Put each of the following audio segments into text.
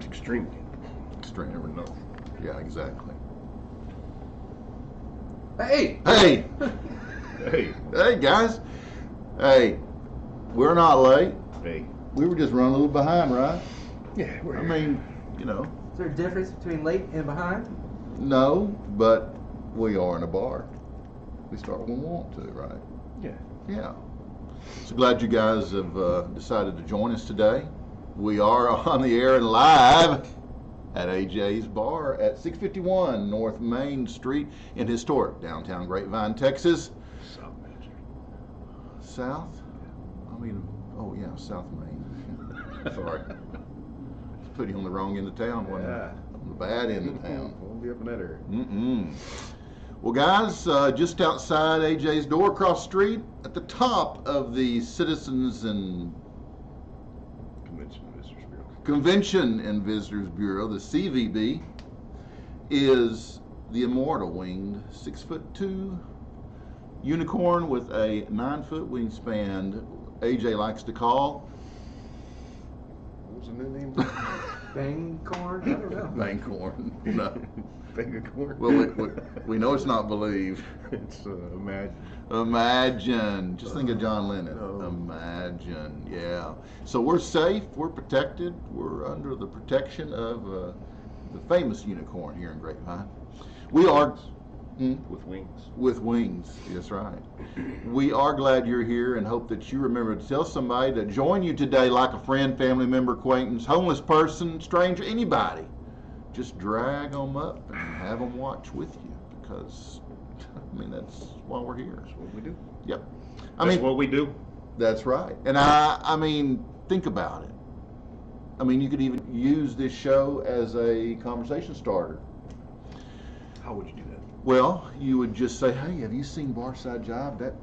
Right. Extremely. Extreme. Never know. Yeah, exactly. Hey! Hey! Hey. Hey, guys. Hey, we're not late. Hey. We were just running a little behind, right? Yeah, we're I mean, you know, Is there a difference between late and behind? no, but we are in a bar. We start when we want to, right? Yeah. Yeah. So glad you guys have decided to join us today. We are on the air and live at AJ's Bar at 651 North Main Street in historic downtown Grapevine, Texas. South Manchester. South? I mean, oh yeah, South Main. Sorry. Just put you on the wrong end of town, wasn't Yeah. it? On the bad end of town. Won't be up in that area. Mm-mm. Well, guys, just outside AJ's door, across the street, at the top of the Citizens and Convention Convention and Visitors Bureau. and Visitors Bureau, the CVB, is the immortal winged 6'2" unicorn with a 9-foot wingspan. AJ likes to call What was the new name? Bangcorn? I don't know. Bancorn. No. Bangacorn? Well, we know it's not believe. It's Imagine. Imagine. Just think of John Lennon. Oh. Imagine. Yeah. So we're safe. We're protected. We're under the protection of the famous unicorn here in Grapevine. We are With wings. with wings. That's right. We are glad you're here and hope that you remember to tell somebody to join you today, like a friend, family member, acquaintance, homeless person, stranger, anybody. Just drag them up and have them watch with you, because I mean, that's why we're here. That's what we do. Yep. That's what we do. That's right. And I mean, think about it. I mean, you could even use this show as a conversation starter. How would you do that? Well, you would just say, "Hey, have you seen Barside Jive?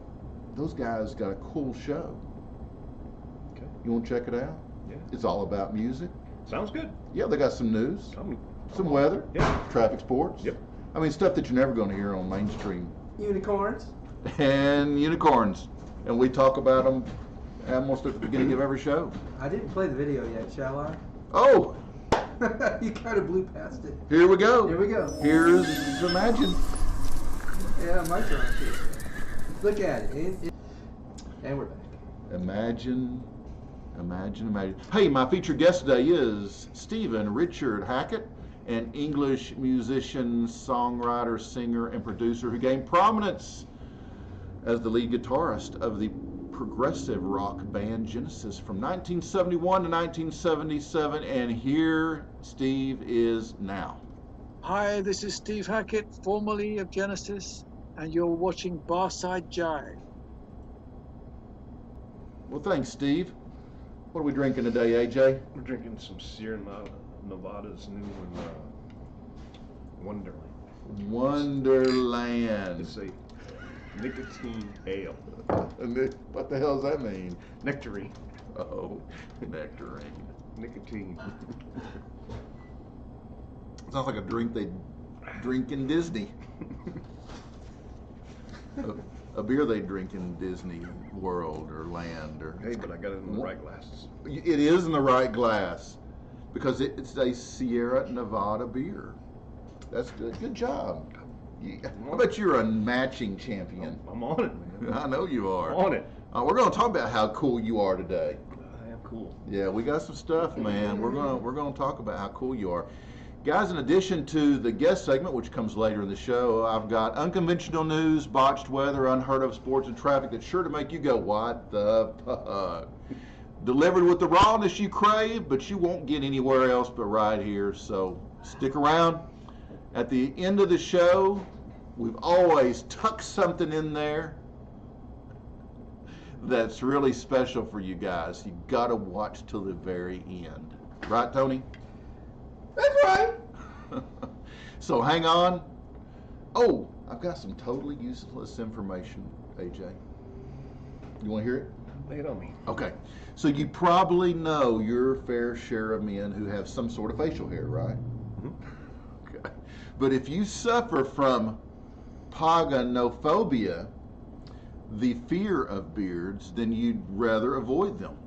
Those guys got a cool show. Okay. You want to check it out? Yeah. It's all about music. Sounds good. Yeah, they got some news, some weather, Yeah. traffic, sports. Yep. I mean, stuff that you're never going to hear on mainstream. Unicorns? And unicorns. And we talk about them almost at the beginning of every show. I didn't play the video yet, shall I? Oh, You kind of blew past it. here we go. Here we go. Here's Imagine. Yeah, my turn. Look at it. And we're back. Imagine. Hey, my featured guest today is Richard Hackett, an English musician, songwriter, singer, and producer who gained prominence as the lead guitarist of the progressive rock band Genesis from 1971 to 1977, and here Steve is now. Hi, this is Steve Hackett, formerly of Genesis, and you're watching Barside Jive. Well, thanks, Steve. What are we drinking today, AJ? We're drinking some Sierra Nevada's new Wonderland. Wonderland. It's a nicotine ale. What the hell does that mean? Nectarine. Oh, nectarine. Nicotine. Sounds like a drink they drink in Disney. A beer they drink in Disney World or Land. Or Hey, but I got it in the right glasses. it is in the right glass because it's a Sierra Nevada beer. That's good. Good job. I bet you're a matching champion. I'm on it, man. I know you are. I'm on it. We're going to talk about how cool you are today. I am cool. Yeah, we got some stuff, man. We're gonna talk about how cool you are. Guys, in addition to the guest segment, which comes later in the show, I've got unconventional news, botched weather, unheard of sports and traffic that's sure to make you go, what the fuck? Delivered with the rawness you crave, but you won't get anywhere else but right here. So stick around. At the end of the show, we've always tucked something in there that's really special for you guys. You gotta watch till the very end. Right, Tony? That's right. So hang on. Oh, I've got some totally useless information, AJ. You want to hear it? Lay it on me. Okay. So you probably know your fair share of men who have some sort of facial hair, right? Mm-hmm. Okay. But if you suffer from paganophobia, the fear of beards, then you'd rather avoid them.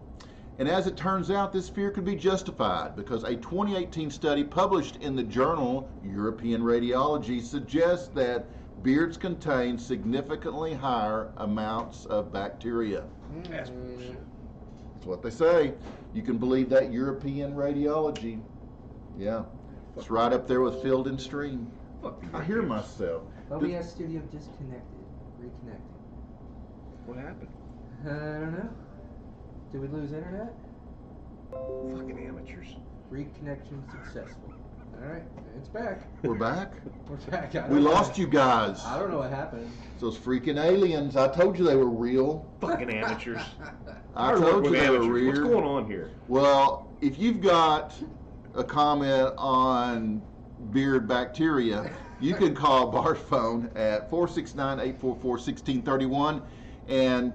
And as it turns out, this fear could be justified because a 2018 study published in the journal European Radiology suggests that beards contain significantly higher amounts of bacteria. That's That's what they say. You can believe that European Radiology. Yeah. It's right up there with Field and Stream. I hear myself. OBS Studio disconnected. Reconnecting. What happened? I don't know. Did we lose internet? Fucking amateurs. Reconnection successful. Alright, it's back. We're back? We're back. We lost you guys. I don't know what happened. Those freaking aliens. I told you they were real. Fucking amateurs. I told you they were What's real. going on here? Well, if you've got a comment on beard bacteria, you can call Bar's phone at 469-844-1631 and,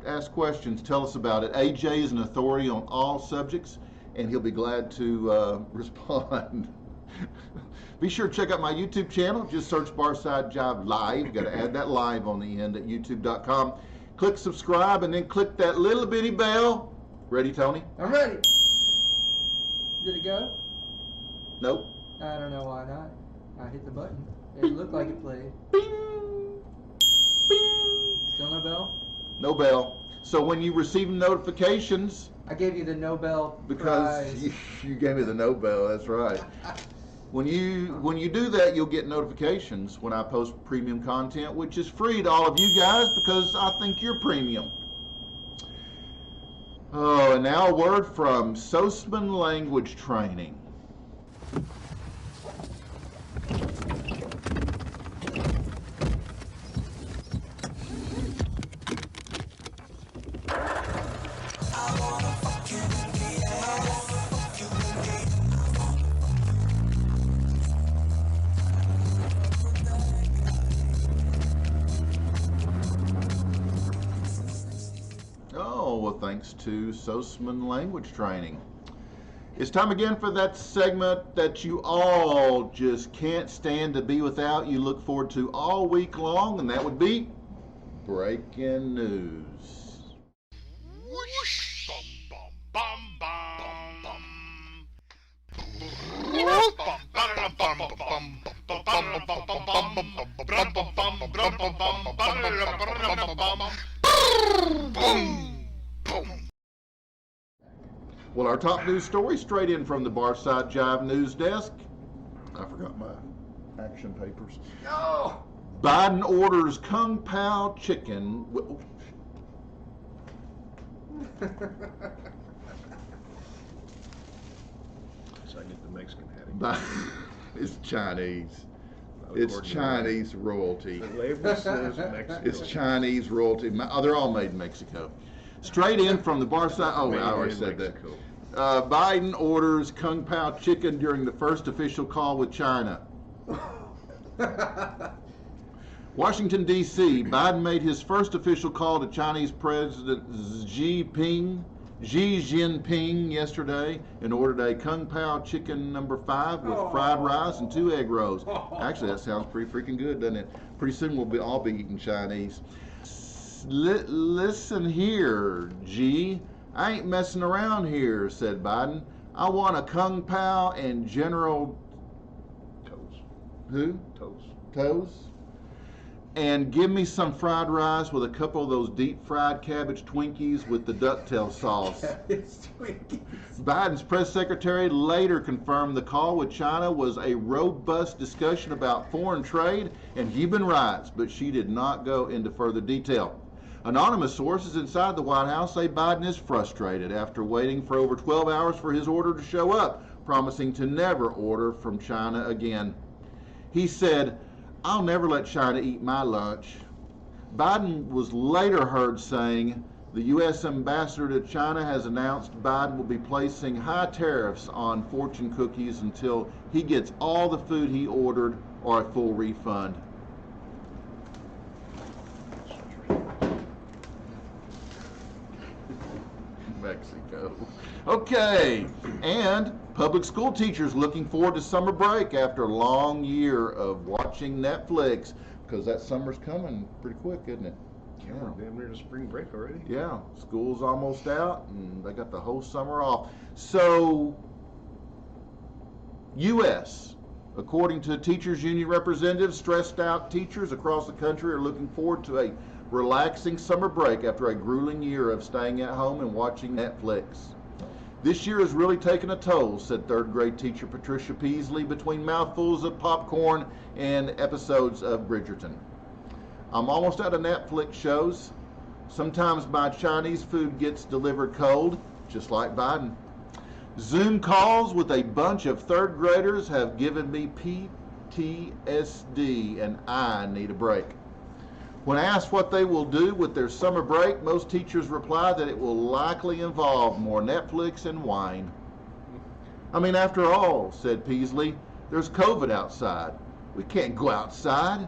ask questions. Tell us about it. AJ is an authority on all subjects, and he'll be glad to respond. Be sure to check out my YouTube channel. Just search Barside Jive Live. Got to add that live on the end at youtube.com. Click subscribe, and then click that little bitty bell. Ready, Tony? I'm ready. Did it go? Nope. I don't know why not. I hit the button. It looked like it played. Bing! Bing! Still no bell? No bell. So when you receive notifications, I gave you the Nobel because prize. you gave me the no bell, that's right. When you do that, you'll get notifications when I post premium content, which is free to all of you guys because I think you're premium. Oh, and now a word from Sosman Language Training. Thanks to Sosman Language Training. It's time again for that segment that you all just can't stand to be without. You look forward to all week long, and that would be Breaking News. Whoosh, bum, bum, bum, bum. Well, our top news story straight in from the Barside Jive news desk. I forgot my action papers. No! Biden orders Kung Pao chicken. So I get the Mexican heading. It's Chinese. It's Chinese royalty. The label says Mexico. It's Chinese royalty. They're all made in Mexico. Straight in from the Barside. Oh, I already said that. Biden orders Kung Pao chicken during the first official call with China. Washington, D.C. Biden made his first official call to Chinese President Xi Jinping yesterday and ordered a Kung Pao chicken number 5 with fried rice and 2 egg rolls. Actually, that sounds pretty freaking good, doesn't it? Pretty soon we'll all be eating Chinese. Listen here, G. I ain't messing around here, said Biden. I want a Kung Pao and General Toes. Who? Toes. And give me some fried rice with a couple of those deep fried cabbage Twinkies with the ducktail sauce. It's Twinkies. Biden's press secretary later confirmed the call with China was a robust discussion about foreign trade and human rights, but she did not go into further detail. Anonymous sources inside the White House say Biden is frustrated after waiting for over 12 hours for his order to show up, promising to never order from China again. He said, "I'll never let China eat my lunch." Biden was later heard saying, the U.S. ambassador to China has announced Biden will be placing high tariffs on fortune cookies until he gets all the food he ordered or a full refund. Mexico. Okay, and public school teachers looking forward to summer break after a long year of watching Netflix, because that summer's coming pretty quick, isn't it? Yeah, we're damn near to spring break already. Yeah, school's almost out, and they got the whole summer off. So, U.S., according to teachers union representatives, stressed out teachers across the country are looking forward to a relaxing summer break after a grueling year of staying at home and watching Netflix. This year has really taken a toll, said third grade teacher Patricia Peasley between mouthfuls of popcorn and episodes of Bridgerton. I'm almost out of Netflix shows. Sometimes my Chinese food gets delivered cold, just like Biden. Zoom calls with a bunch of third graders have given me PTSD and I need a break. When asked what they will do with their summer break, most teachers reply that it will likely involve more Netflix and wine. I mean, after all, said Peasley, there's COVID outside. We can't go outside.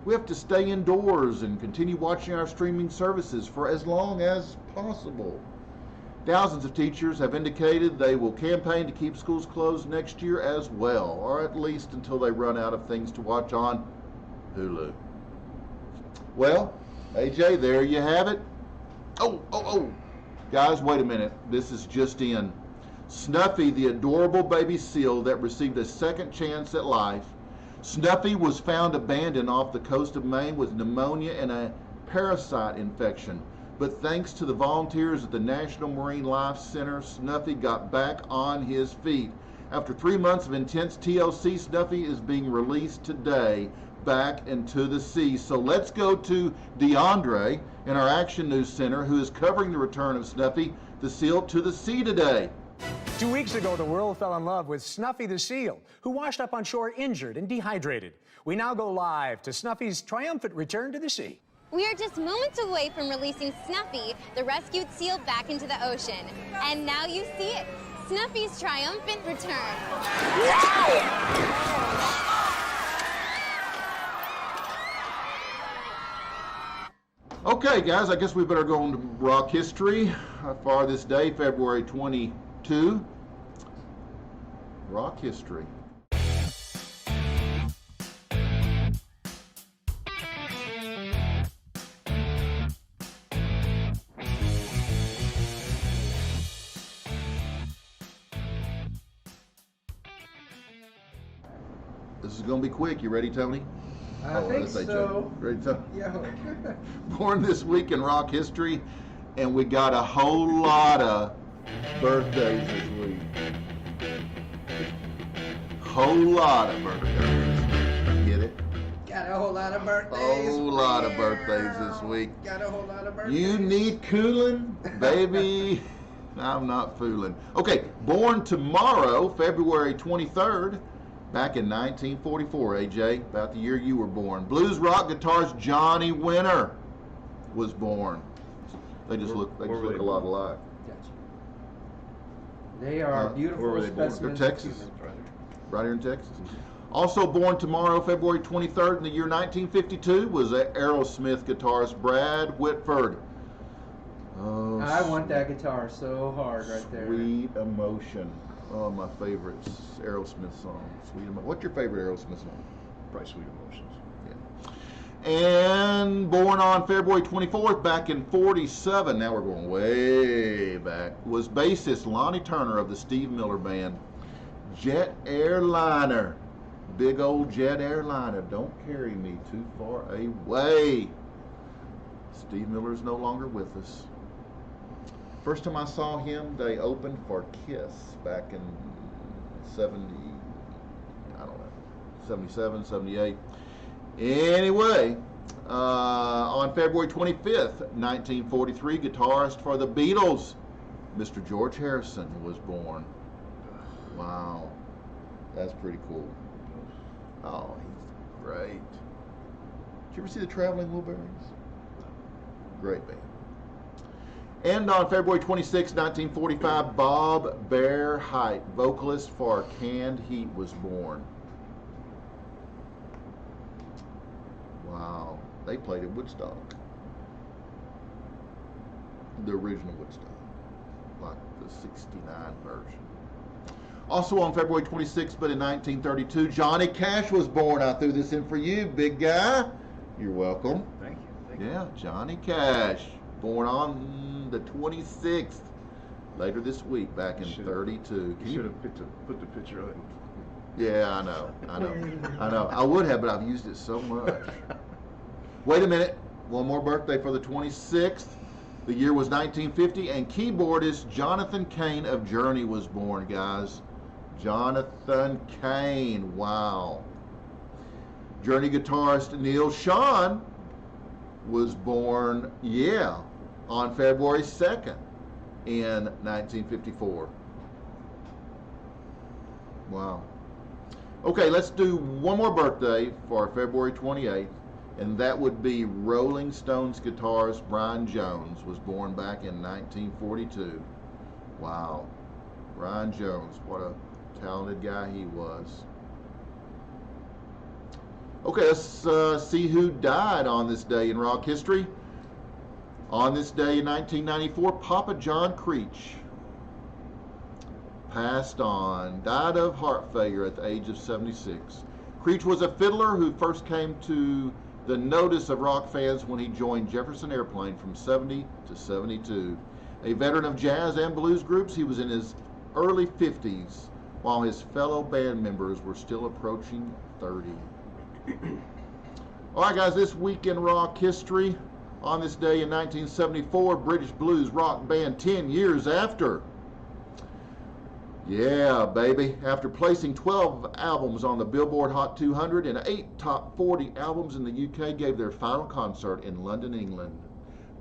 We have to stay indoors and continue watching our streaming services for as long as possible. Thousands of teachers have indicated they will campaign to keep schools closed next year as well, or at least until they run out of things to watch on Hulu. Well, AJ, there you have it. Oh. Guys, wait a minute. This is just in. Snuffy, the adorable baby seal that received a second chance at life. Snuffy was found abandoned off the coast of Maine with pneumonia and a parasite infection. But thanks to the volunteers at the National Marine Life Center, Snuffy got back on his feet. After 3 months of intense TLC, Snuffy is being released today back into the sea. So let's go to DeAndre in our Action News Center, who is covering the return of Snuffy the seal to the sea today. 2 weeks ago, the world fell in love with Snuffy the seal, who washed up on shore injured and dehydrated. We now go live to Snuffy's triumphant return to the sea. We are just moments away from releasing Snuffy, the rescued seal, back into the ocean. And now you see it, Snuffy's triumphant return. Okay, guys, I guess we better go on to rock history for this day, February 22. Rock history. This is going to be quick. You ready, Tony? I think that's so. AJ. Ready, Tony? Yeah. Born this week in rock history, and we got a whole lot of birthdays this week. Whole lot of birthdays. Get it? Got a whole lot of birthdays. Whole lot of birthdays this week. Got a whole lot of birthdays. You need cooling, baby. I'm not fooling. Okay, born tomorrow, February 23rd. Back in 1944, AJ, about the year you were born. Blues rock guitarist Johnny Winter was born. They just look a lot alike. Gotcha. They are beautiful where were they born? specimens. They're Texas. Right here in Texas. Also born tomorrow, February 23rd, in the year 1952, was Aerosmith guitarist Brad Whitford. Oh, I want that guitar so hard right there. Sweet Emotion. Oh, my favorite Aerosmith song. Sweet Emotion. What's your favorite Aerosmith song? Probably Sweet Emotions. Yeah. And born on February 24th, back in 47, now we're going way back, was bassist Lonnie Turner of the Steve Miller Band. Jet Airliner. Big old jet airliner. Don't carry me too far away. Steve Miller's no longer with us. First time I saw him, they opened for Kiss back in 77, 78. Anyway, on February 25th, 1943, guitarist for the Beatles, Mr. George Harrison, was born. Wow, that's pretty cool. Oh, he's great. Did you ever see the Traveling Wilburys? Great band. And on February 26, 1945, Bob Bear Height, vocalist for Canned Heat, was born. Wow. They played at Woodstock. The original Woodstock. Like the 69 version. Also on February 26th, but in 1932, Johnny Cash was born. I threw this in for you, big guy. You're welcome. Thank you. Yeah, Johnny Cash, born on the 26th, later this week, back in 32. You should have put the picture on. Yeah, I know. I would have, but I've used it so much. Wait a minute. One more birthday for the 26th. The year was 1950, and keyboardist Jonathan Cain of Journey was born, guys. Jonathan Cain, wow. Journey guitarist Neil Schon was born, on February 2nd in 1954. Wow. Okay, let's do one more birthday for February 28th, and that would be Rolling Stones guitarist Brian Jones, was born back in 1942. Wow. Brian Jones, what a talented guy he was. Okay, let's see who died on this day in rock history. On this day in 1994, Papa John Creech passed on, died of heart failure at the age of 76. Creech was a fiddler who first came to the notice of rock fans when he joined Jefferson Airplane from 70 to 72. A veteran of jazz and blues groups, he was in his early 50s, while his fellow band members were still approaching 30. All right, guys, this week in rock history. On this day in 1974, British blues rock band 10 years after. Yeah, baby. After placing 12 albums on the Billboard Hot 200 and 8 top 40 albums in the UK, gave their final concert in London, England.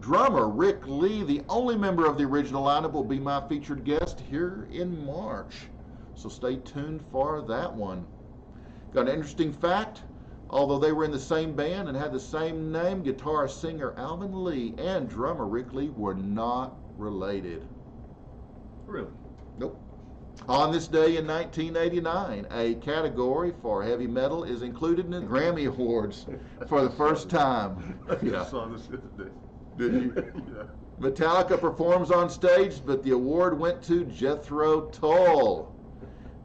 Drummer Rick Lee, the only member of the original lineup, will be my featured guest here in March. So stay tuned for that one. Got an interesting fact. Although they were in the same band and had the same name, guitarist singer Alvin Lee and drummer Rick Lee were not related. Really? Nope. On this day in 1989, a category for heavy metal is included in the Grammy Awards for the first time. I saw this the other day. Did you? Yeah. Metallica performs on stage, but the award went to Jethro Tull.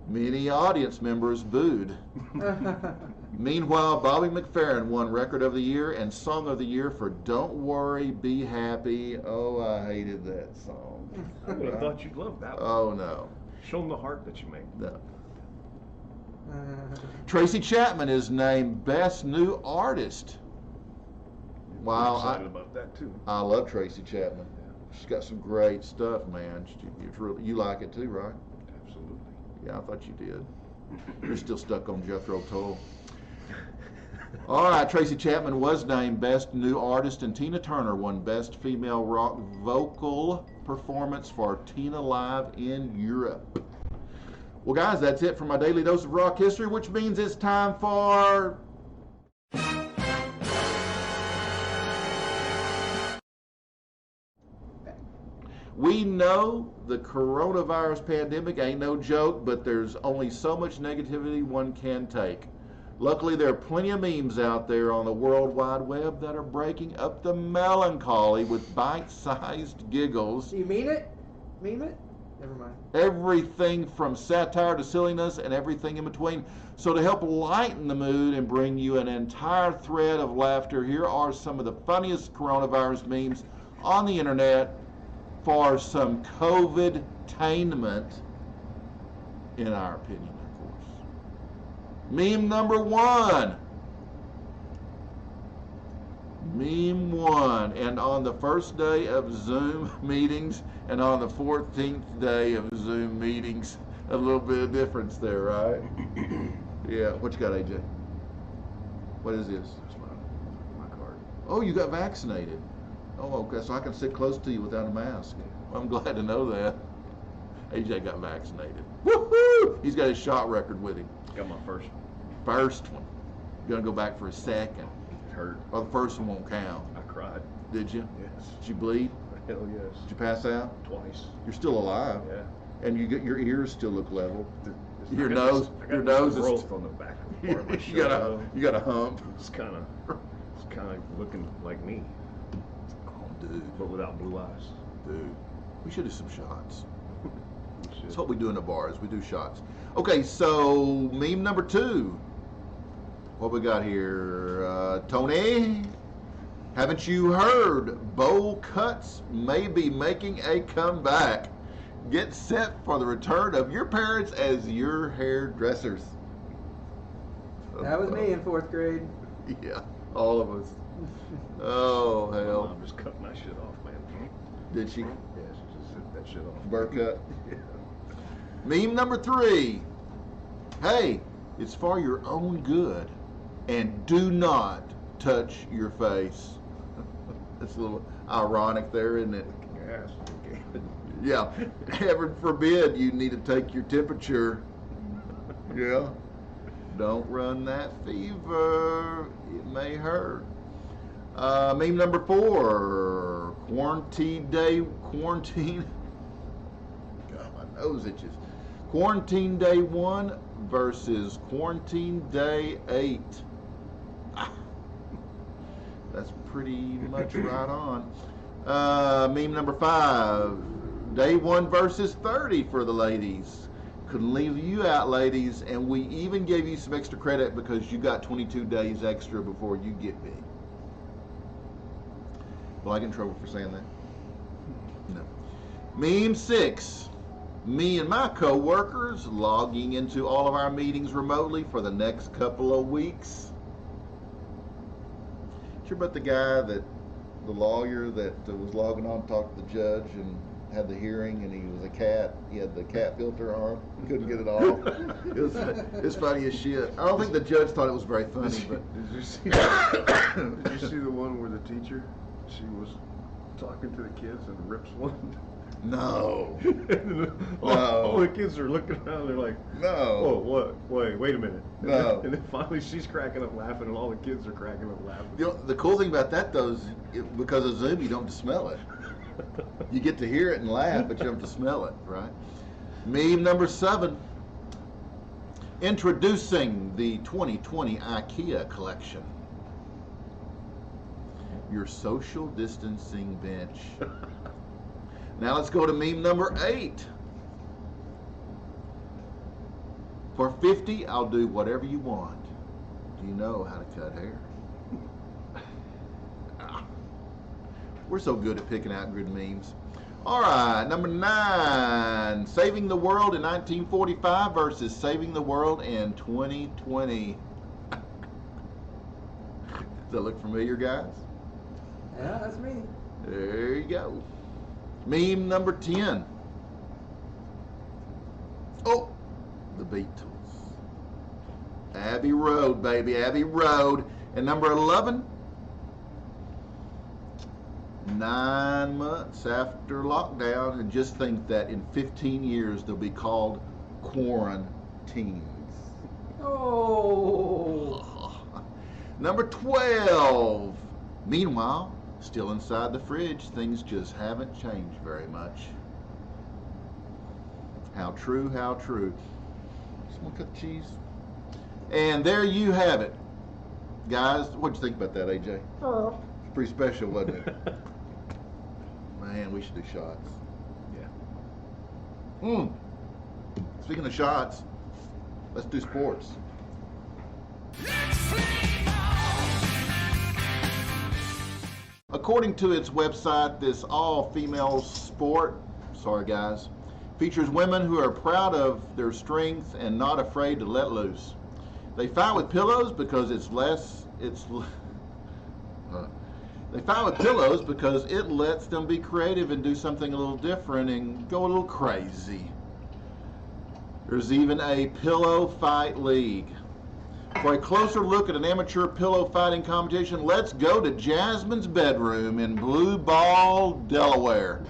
Many audience members booed. Meanwhile, Bobby McFerrin won Record of the Year and Song of the Year for Don't Worry, Be Happy. Oh, I hated that song. I would have thought you'd love that one. Oh, no. Show them the heart that you make. No. Tracy Chapman is named Best New Artist. Wow. I'm excited about that, too. I love Tracy Chapman. She's got some great stuff, man. You like it, too, right? Absolutely. Yeah, I thought you did. You're still stuck on Jethro Tull. All right, Tracy Chapman was named Best New Artist, and Tina Turner won Best Female Rock Vocal Performance for Tina Live in Europe. Well, guys, that's it for my daily dose of rock history, which means it's time for... We know the coronavirus pandemic ain't no joke, but there's only so much negativity one can take. Luckily, there are plenty of memes out there on the World Wide Web that are breaking up the melancholy with bite-sized giggles. You mean it? Meme it? Never mind. Everything from satire to silliness and everything in between. So to help lighten the mood and bring you an entire thread of laughter, here are some of the funniest coronavirus memes on the internet for some COVID-tainment, in our opinion, of course. Meme number one. Meme one. And on the first day of Zoom meetings and on the 14th day of Zoom meetings, a little bit of difference there, right? Yeah. What you got, AJ? What is this? That's my card. Oh, you got vaccinated. Oh, okay, so I can sit close to you without a mask. Well, I'm glad to know that. AJ got vaccinated. Woohoo! He's got his shot record with him. Got my first one. First one. You're gonna go back for a second. It hurt. Or the first one won't count. I cried. Did you? Yes. Did you bleed? Hell yes. Did you pass out? Twice. You're still alive. Yeah. And your ears still look level. Your I got nose this- I got your this nose is growth on the back part of my you got shoulder. you got a hump. It's kind of looking like me, Oh, dude. but without blue eyes. Dude. We should do some shots. We should. That's what we do in the bars. We do shots. Okay, so meme number two. What we got here? Tony. Haven't you heard? Bowl cuts may be making a comeback. Get set for the return of your parents as your hairdressers. That was me in 4th grade. Yeah, all of us. Oh, My hell. mom just cut my shit off, man. Did she? Yeah, she just hit that shit off. Burr cut. Yeah. Meme number 3. Hey, it's for your own good. And do not touch your face. That's a little ironic there, isn't it? Yes. Okay. Yeah. Heaven forbid you need to take your temperature. Yeah. Don't run that fever. It may hurt. Meme number 4. Quarantine. God, my nose itches. Quarantine day 1 versus quarantine day 8. That's pretty much right on. Meme number 5. Day 1 versus 30 for the ladies. Couldn't leave you out, ladies, and we even gave you some extra credit because you got 22 days extra before you get big. Will I get in trouble for saying that? No. Meme 6. Me and my co-workers logging into all of our meetings remotely for the next couple of weeks. Sure about the guy the lawyer that was logging on to talk to the judge and had the hearing, and he was a cat. He had the cat filter on. Couldn't get it off. It was funny as shit. I don't think the judge thought it was very funny, but Did you see? Did you see the one where the teacher, she was talking to the kids and rips one? no. all the kids are looking around. They're like, No. "Oh, what? Wait a minute." No. And then finally, she's cracking up laughing, and all the kids are cracking up laughing. You know, the cool thing about that, though, is because of Zoom, you don't have to smell it. You get to hear it and laugh, but you don't have to smell it, right? Meme number 7. Introducing the 2020 IKEA collection. Your social distancing bench. Now let's go to meme number 8. For 50, I'll do whatever you want. Do you know how to cut hair? We're so good at picking out good memes. All right, number 9. Saving the world in 1945 versus saving the world in 2020. Does that look familiar, guys? Yeah, that's me. There you go. Meme number 10. Oh, the Beatles. Abbey Road, baby, Abbey Road. And number 11. 9 months after lockdown, and just think that in 15 years they'll be called quarantines. Oh. Number 12. Meanwhile, still inside the fridge, things just haven't changed very much. How true, how true. Just want to cut the cheese. And there you have it. Guys, what'd you think about that, AJ? It's pretty special, wasn't it? Man, we should do shots. Yeah. Speaking of shots, let's do sports. According to its website, this all-female sport, sorry guys, features women who are proud of their strength and not afraid to let loose. They fight with pillows because They fight with pillows because it lets them be creative and do something a little different and go a little crazy. There's even a pillow fight league. For a closer look at an amateur pillow fighting competition, let's go to Jasmine's bedroom in Blue Ball, Delaware.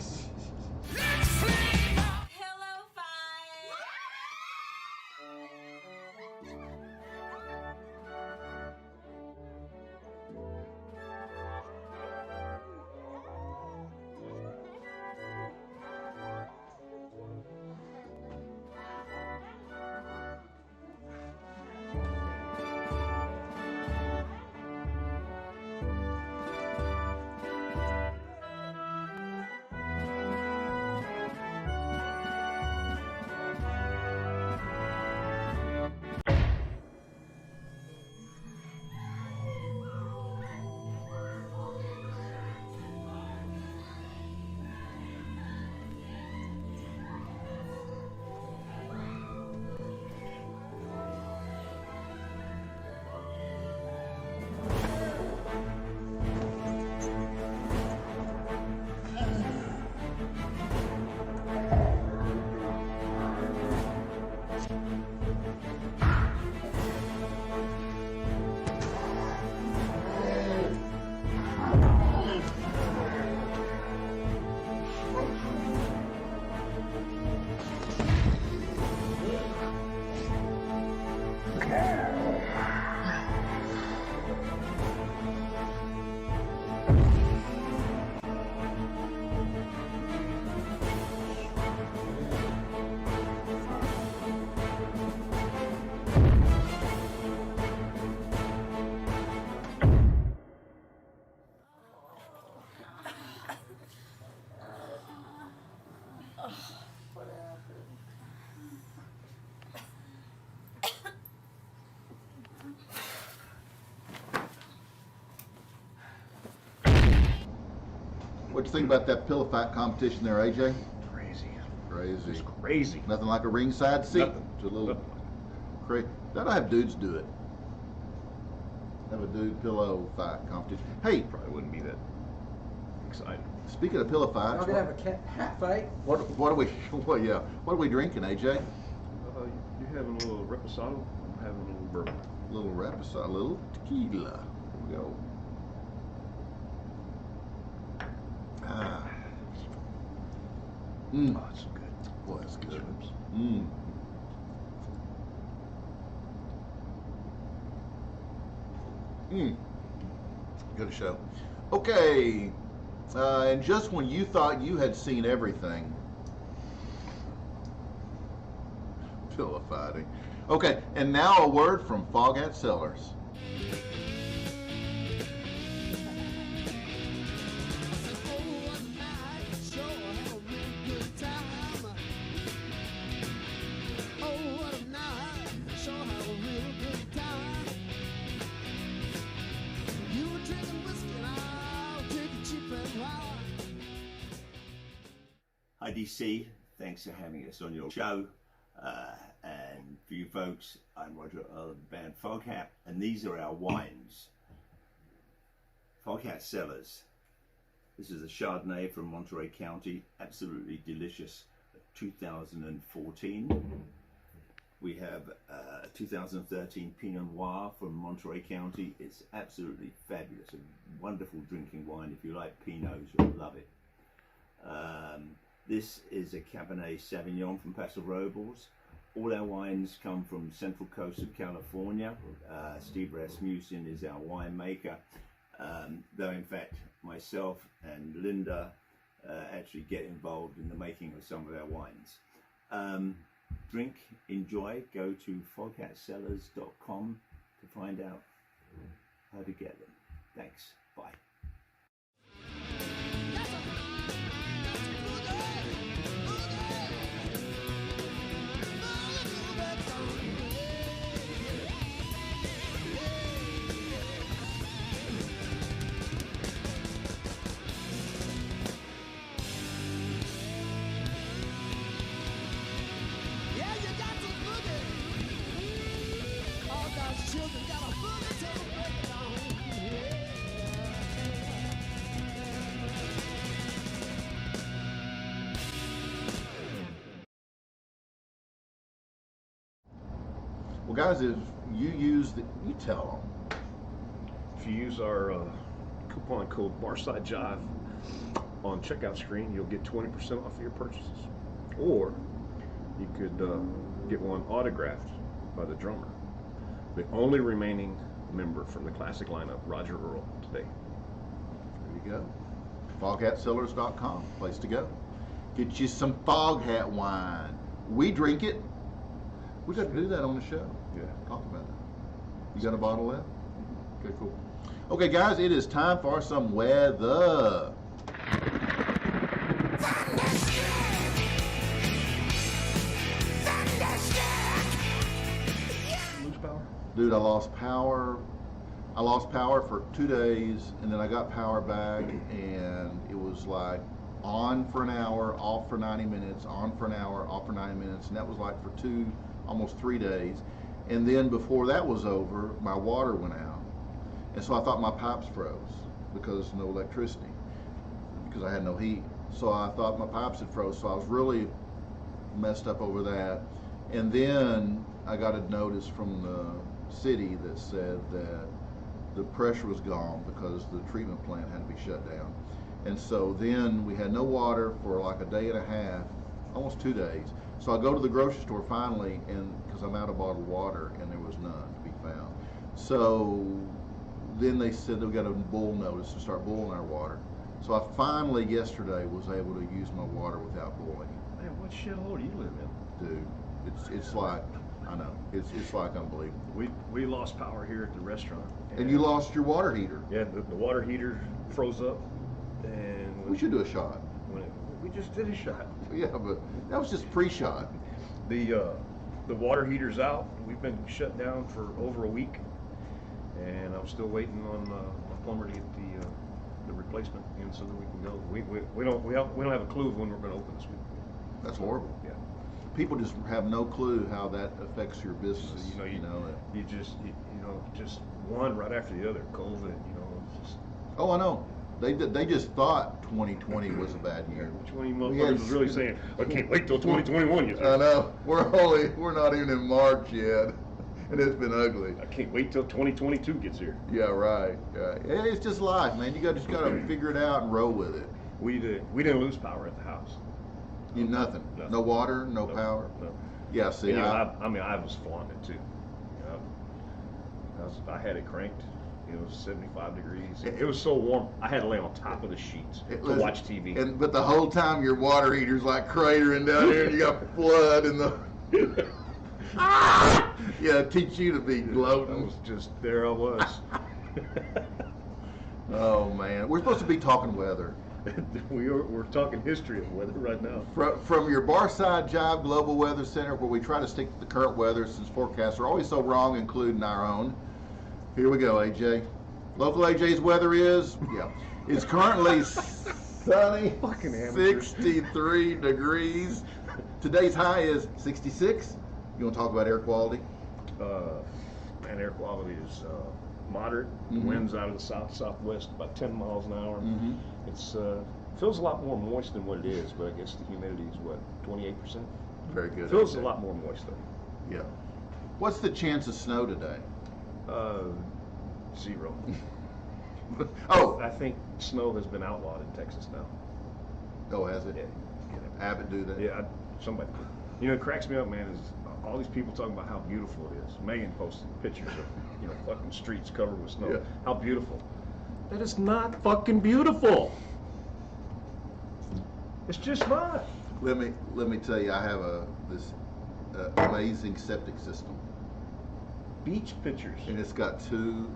What you think about that pillow fight competition there, AJ? Crazy. Crazy. It's crazy. Nothing like a ringside seat. Nothing. It's a little Nothing. crazy. Gotta have dudes do it. Have a dude pillow fight competition. Hey, Probably wouldn't be that exciting. speaking of pillow Y'all fights, gonna have a hat fight? what are we? What are we drinking, AJ? You're having a little reposado. I'm having a little bourbon. A little reposado, a little tequila. Here we go. Ah. Oh, it's so good. Boy, that's good. Chips. Good show. Okay, and just when you thought you had seen everything, pillow fighting. Okay, and now a word from Foghat Cellars. Hi DC, thanks for having us on your show. And for you folks, I'm Roger of the band Foghat, and these are our wines. Foghat Cellars. This is a Chardonnay from Monterey County, absolutely delicious. 2014. We have 2013 Pinot Noir from Monterey County. It's absolutely fabulous, a wonderful drinking wine. If you like Pinots, you'll love it. This is a Cabernet Sauvignon from Paso Robles. All our wines come from Central Coast of California. Steve Rasmussen is our winemaker, though in fact myself and Linda actually get involved in the making of some of our wines. Drink, enjoy, go to foghatcellars.com to find out how to get them. Thanks, bye. Well, guys, if you use the, you tell them. If you use our coupon code Barside Jive on checkout screen, you'll get 20% off your purchases. Or you could get one autographed by the drummer, the only remaining member from the classic lineup, Roger Earl, today. There you go. Foghatcellars.com, place to go. Get you some Foghat wine. We drink it. We got to do that on the show. Yeah. Talk about that. You got a bottle left? Okay, cool. Okay, guys, it is time for some weather. Lose power? Dude, I lost power. I lost power for 2 days, and then I got power back, and it was like on for an hour, off for 90 minutes, on for an hour, off for 90 minutes, and that was like for almost 3 days. And then before that was over, my water went out, and so I thought my pipes froze because no electricity, because I had no heat. So I thought my pipes had froze, so I was really messed up over that. And then I got a notice from the city that said that the pressure was gone because the treatment plant had to be shut down. And so then we had no water for like a day and a half, almost 2 days. So I go to the grocery store finally, and because I'm out of bottled water, and there was none to be found. So then they said that we got a bull notice to start boiling our water. So I finally yesterday was able to use my water without boiling it. Man, what shithole do you live in? Dude, it's like, I know, it's like unbelievable. We lost power here at the restaurant. And you lost your water heater. Yeah, the water heater froze up, and We should do a shot. we just did a shot. Yeah, but that was just pre-shot. The water heater's out. We've been shut down for over a week, and I'm still waiting on my plumber to get the replacement in so that we can go. We don't have a clue of when we're going to open this week. That's horrible. Yeah. People just have no clue how that affects your business. So, you know, just one right after the other. COVID, you know, it's just. Oh, I know. They just thought 2020 was a bad year. Which one of you motherfuckers is really saying, I can't wait till 2021 yet? I know. We're not even in March yet, and it's been ugly. I can't wait till 2022 gets here. Yeah, right. Yeah, it's just life, man. You just got to figure it out and roll with it. We didn't lose power at the house. Nothing. No water, no power. No. Yeah, see, I was flaunting it too. You know, I had it cranked. It was 75 degrees. It was so warm. I had to lay on top of the sheets to watch TV. But the whole time your water heater's like cratering down here, and you got flood in the. Yeah, teach you to be gloating. I was just there. I was. Oh man, we're supposed to be talking weather. We're talking history of weather right now. From your Barside Jive Global Weather Center, where we try to stick to the current weather since forecasts are always so wrong, including our own. Here we go, AJ. Local AJ's weather is, it's currently sunny, 63 degrees. Today's high is 66. You want to talk about air quality? Man, air quality is moderate. Winds out of the southwest about 10 miles an hour. It's feels a lot more moist than what it is, but I guess the humidity is what, 28%? Very good. Feels a lot more moist though. Yeah. What's the chance of snow today? 0. Oh, I think snow has been outlawed in Texas now. Oh, has it? Yeah. Abbott do that? Yeah, somebody. You know, it cracks me up, man, is all these people talking about how beautiful it is. Megan posted pictures of, you know, fucking streets covered with snow. Yeah. How beautiful. That is not fucking beautiful. It's just not. Let me tell you, I have this amazing septic system. Beach pictures. And it's got two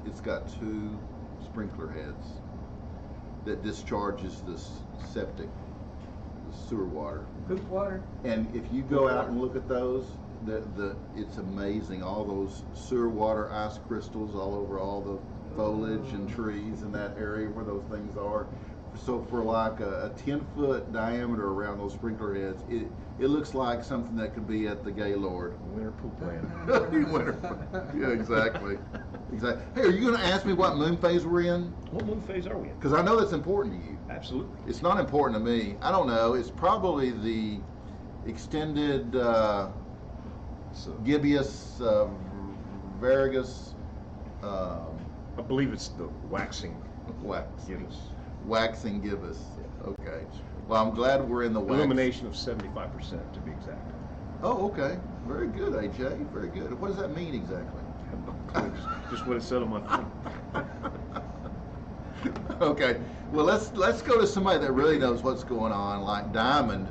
sprinkler heads that discharges the septic, the sewer water. Poop water. And if you go out and look at those, it's amazing. All those sewer water ice crystals all over all the foliage and trees in that area where those things are. So for like a 10-foot diameter around those sprinkler heads, it looks like something that could be at the Gaylord. Winter poop land. Yeah, exactly. Exactly. Hey, are you going to ask me what moon phase we're in? What moon phase are we in? Because I know that's important to you. Absolutely. It's not important to me. I don't know. It's probably the extended gibbous varigus. I believe it's the waxing gibbous. Waxing gibbous. Okay. Well, I'm glad we're in the wax. Illumination of 75% to be exact. Oh, okay. Very good, AJ. Very good. What does that mean exactly? Just what it said on my phone. Okay. Well, let's go to somebody that really knows what's going on, like Diamond.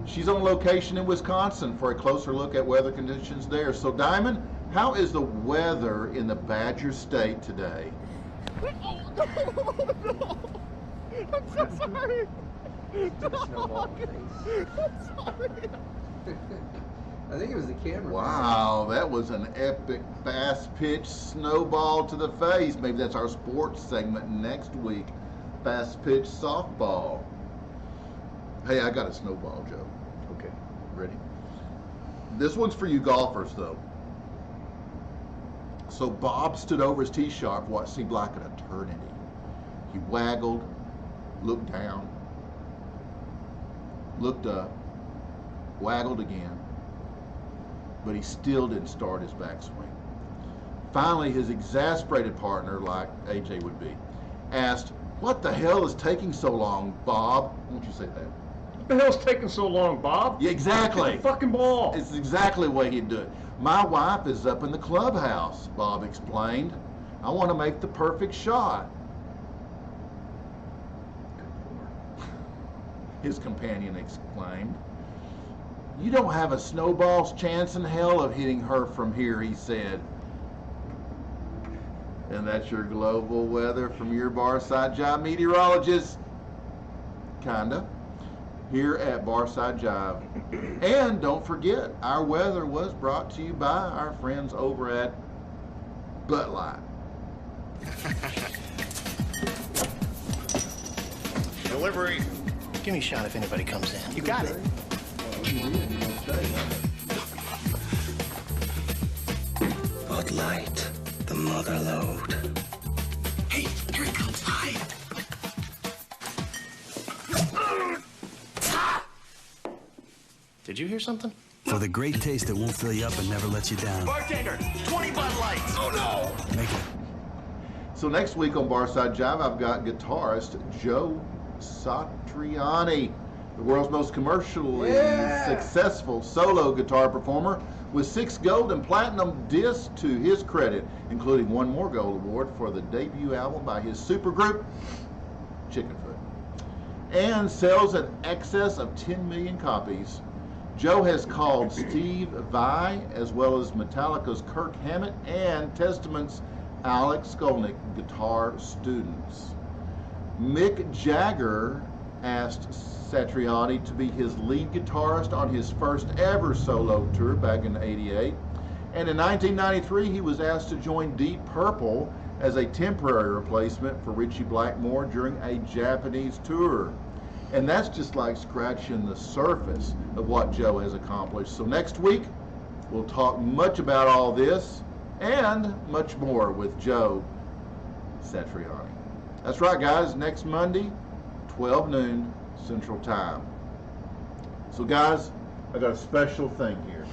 She's on location in Wisconsin for a closer look at weather conditions there. So, Diamond, how is the weather in the Badger State today? No. I'm so sorry. I'm sorry. I think it was the camera. Wow, that was an epic fast pitch snowball to the face. Maybe that's our sports segment next week. Fast pitch softball. Hey, I got a snowball joke. Okay. Ready? This one's for you golfers, though. So Bob stood over his tee shot for what seemed like an eternity. He waggled, looked down, looked up, waggled again, but he still didn't start his backswing. Finally, his exasperated partner, like AJ would be, asked, "What the hell is taking so long, Bob?" Won't you say that? What the hell's taking so long, Bob? Yeah, exactly. Get the fucking ball. It's exactly the way he'd do it. "My wife is up in the clubhouse," Bob explained. "I want to make the perfect shot." His companion exclaimed. "You don't have a snowball's chance in hell of hitting her from here," he said. And that's your global weather from your Barside Jive meteorologist. Kinda. Here at Barside Jive. And don't forget, our weather was brought to you by our friends over at Butt Light. delivery. Give me a shot if anybody comes in. You got it. Bud Light, the mother load. Hey, here he comes. Hide. Did you hear something? For the great taste that won't fill you up and never lets you down. Bartender, 20 Bud Lights. Oh no! Make it. So next week on Barside Jive, I've got guitarist Joe Satriani, the world's most commercially successful solo guitar performer, with 6 gold and platinum discs to his credit, including 1 more gold award for the debut album by his supergroup, Chickenfoot, and sells in excess of 10 million copies. Joe has called Steve Vai, as well as Metallica's Kirk Hammett and Testament's Alex Skolnick guitar students. Mick Jagger asked Satriani to be his lead guitarist on his first ever solo tour back in '88. And in 1993, he was asked to join Deep Purple as a temporary replacement for Ritchie Blackmore during a Japanese tour. And that's just like scratching the surface of what Joe has accomplished. So next week, we'll talk much about all this and much more with Joe Satriani. That's right, guys. Next Monday, 12 noon Central Time. So, guys, I got a special thing here.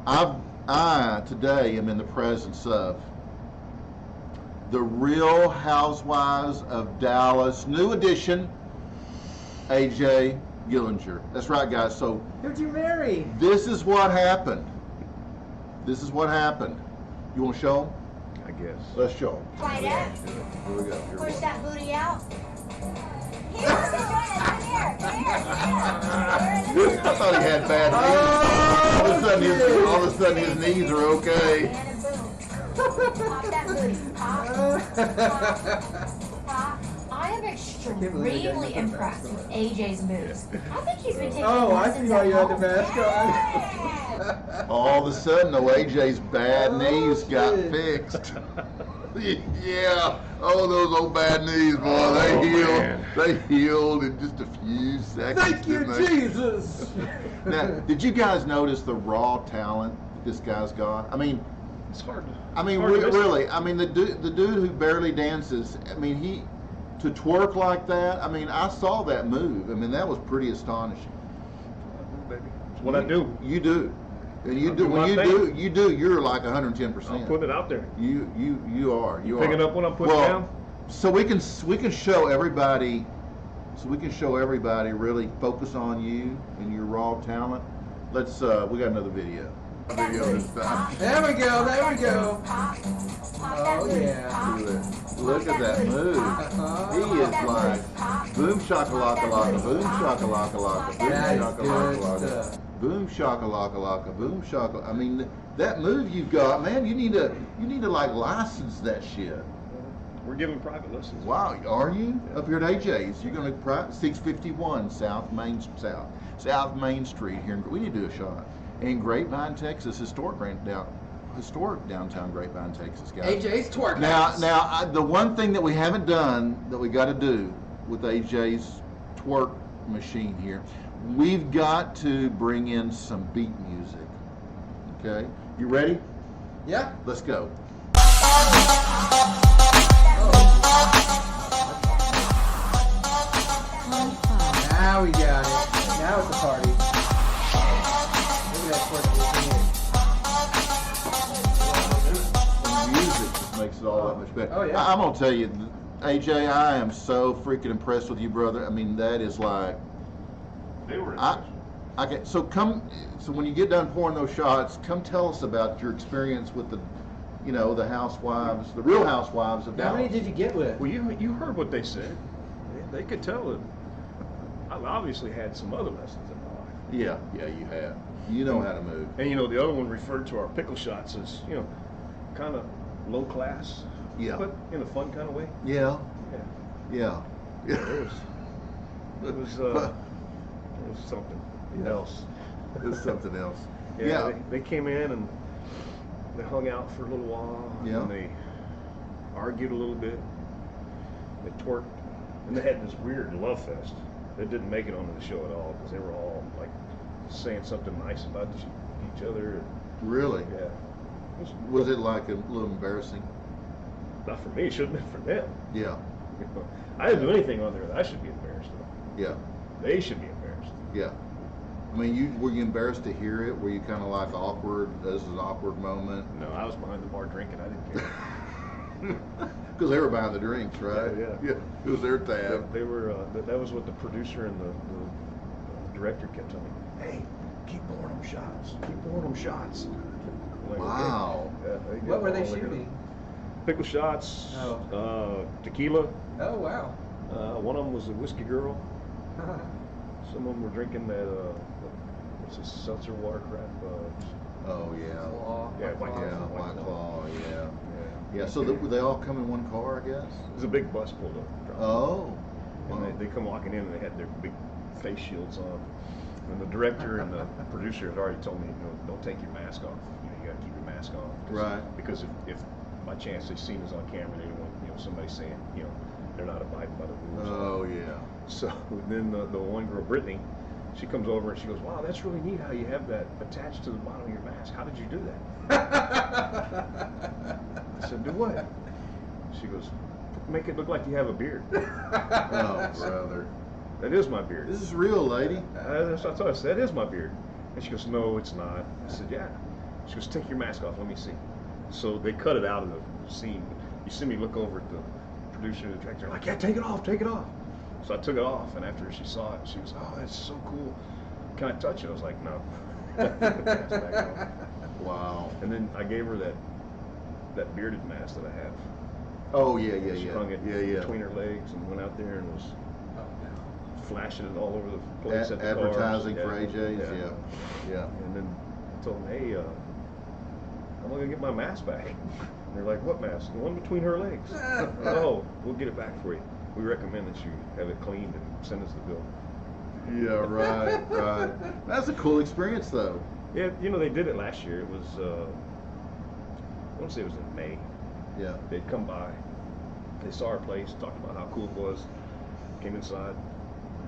I today am in the presence of the Real Housewives of Dallas, new edition, AJ Gillinger. That's right, guys. So, who'd you marry? This is what happened. This is what happened. You want to show them? I guess. Let's show them. Right up. Here we go. Push that booty out. Here, here. I thought he had bad knees. All of a sudden his knees are okay. And a boom. Pop that booty. Pop. Pop. I am extremely impressed with AJ's moves. I think he's been taking lessons at home. All of a sudden, AJ's bad knees got fixed. Yeah. Oh, those old bad knees, boy. They healed. Man. They healed in just a few seconds. Thank you, Jesus. Now, did you guys notice the raw talent that this guy's got? I mean, it's hard. I mean, really. I mean, the dude who barely dances. I mean, to twerk like that. I mean, I saw that move. I mean, that was pretty astonishing. Baby, it's what I do. You do. And you do when you do, you're like 110%. I'm putting it out there. You are. You picking up what I'm putting down. So we can show everybody. So we can show everybody really focus on you and your raw talent. Let's. We got another video. This time. There we go. There we go. Oh yeah. Look at that move. He is like boom shakalaka laka, boom shakalaka laka, boom shakalaka laka. Boom shakalaka laka, boom shaka. I mean, that move you've got, man. You need to like license that shit. We're giving private lessons. Wow, are you? Up here at AJ's, you're going to 651 South Main Street here. We need to do a shot in Grapevine, Texas, historic downtown Grapevine, Texas, guys. AJ's twerk. Now, the one thing that we haven't done that we got to do with AJ's twerk machine here. We've got to bring in some beat music. Okay? You ready? Yeah. Let's go. Now we got it. Now it's a party. Look at that The music just makes it all that much better. Oh, yeah. I'm going to tell you, AJ, I am so freaking impressed with you, brother. I mean, that is like... They were so when you get done pouring those shots, come tell us about your experience with the housewives, the Real Housewives of Dallas. How many did you get with? Well, you heard what they said. They could tell it. I've obviously had some other lessons in my life. Yeah, you have. You know how to move. And the other one referred to our pickle shots as kind of low class. Yeah. But in a fun kind of way. Yeah. It was something else. It was something else. Yeah. They came in and they hung out for a little while. Yeah. And they argued a little bit. They twerked. And they had this weird love fest. They didn't make it onto the show at all because they were all like saying something nice about each other. Really? Yeah. Was it like a little embarrassing? Not for me. It should have been for them. Yeah. You know, I didn't do anything on there that I should be embarrassed about. Yeah. They should be embarrassed. Yeah. I mean, were you embarrassed to hear it? Were you kind of like awkward? This is an awkward moment. No, I was behind the bar drinking. I didn't care. Because they were buying the drinks, right? Yeah. It was their tab. They were. That was what the producer and the director kept telling me. Hey, keep pouring them shots. Keep pouring them shots. Like, wow. Okay. What were they shooting? Pickle shots. Tequila. Oh wow. One of them was a whiskey girl. Some of them were drinking that. What's this seltzer water crap? Oh yeah. White Claw. Yeah. So were they all come in one car, I guess? There's a big bus pulled up. Oh. And they come walking in and they had their big face shields on. And the director and the producer had already told me, don't take your mask off. You got to keep your mask on. Right. Because if by chance they've seen us on camera, they don't want somebody saying they're not abiding by the rules. Oh yeah. So then the one girl, Brittany, she comes over and she goes, "Wow, that's really neat how you have that attached to the bottom of your mask. How did you do that?" I said, "Do what?" She goes, "Make it look like you have a beard." Oh, brother. That is my beard. This is real, lady. That's what I said. That is my beard. And she goes, "No, it's not." I said, "Yeah." She goes, "Take your mask off. Let me see." So they cut it out of the scene. You see me look over at the producer and the director, like, "Yeah, take it off, take it off." So I took it off, and after she saw it, she was, "Oh, that's so cool. Can I touch it?" I was like, "No." Put the mask back on. Wow. And then I gave her that bearded mask that I have. Oh yeah. She hung it between her legs and went out there and was flashing it all over the place at the advertising cars. for AJ's. Yeah. And then I told them, "Hey, I'm gonna get my mask back." And they're like, "What mask?" "The one between her legs." "Oh, we'll get it back for you. We recommend that you have it cleaned and send us the bill." Yeah, right. That's a cool experience, though. Yeah, they did it last year. It was, I want to say it was in May. Yeah. They'd come by, they saw our place, talked about how cool it was, came inside.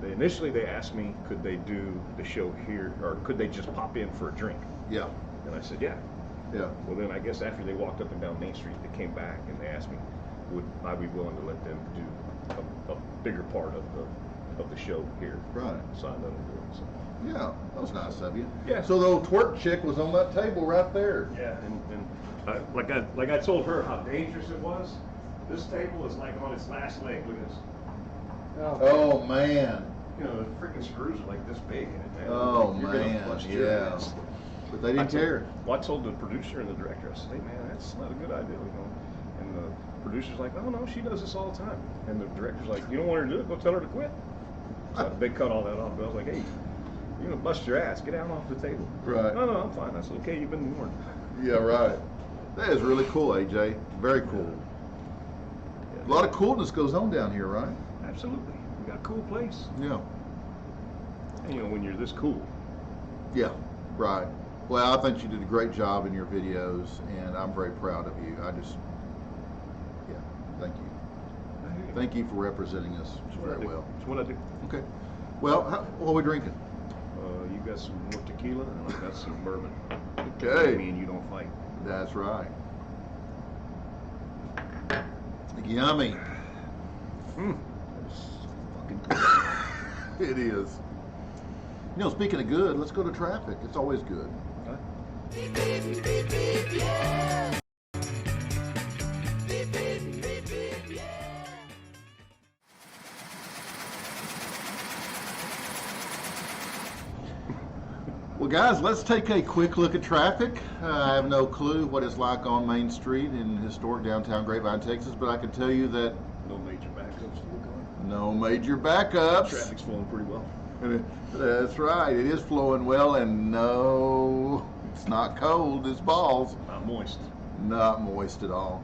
Initially they asked me, could they do the show here, or could they just pop in for a drink? Yeah. And I said, yeah. Yeah. Well, then I guess after they walked up and down Main Street, they came back and they asked me, would I be willing to let them do a bigger part of the show here? Right. So I let them do it. So. Yeah, that was nice of you. Yeah. So the old twerk chick was on that table right there. Yeah, and like I told her how dangerous it was. This table is like on its last leg. Look at this. Oh man. The freaking screws are like this big in it, man. Oh You're man. gonna bust your ass. But they didn't care. Well, I told the producer and the director, I said, "Hey man, that's not a good idea, And the producer's like, "Oh no, she does this all the time." And the director's like, "You don't want her to do it? Go tell her to quit." So they cut all that off. But I was like, "Hey, you're gonna bust your ass. Get down off the table." Right. No, I'm fine. I said, "Okay, you've been warned." Yeah, right. That is really cool, AJ. Very cool. Yeah, a lot of coolness goes on down here, right? Absolutely. We got a cool place. Yeah. And when you're this cool. Yeah, right. Well, I think you did a great job in your videos, and I'm very proud of you. Thank you. Thank you for representing us very well. That's what I do. Okay. Well, what are we drinking? You got some more tequila, and I got some bourbon. Okay. Me and you don't fight. That's right. Yummy. That's fucking good. It is. Speaking of good, let's go to traffic. It's always good. Huh? Well, guys, let's take a quick look at traffic. I have no clue what it's like on Main Street in historic downtown Grapevine, Texas, but I can tell you that no major backups to look on. No major backups. Traffic's flowing pretty well. That's right. It is flowing well, and no, it's not cold. It's balls. Not moist. Not moist at all.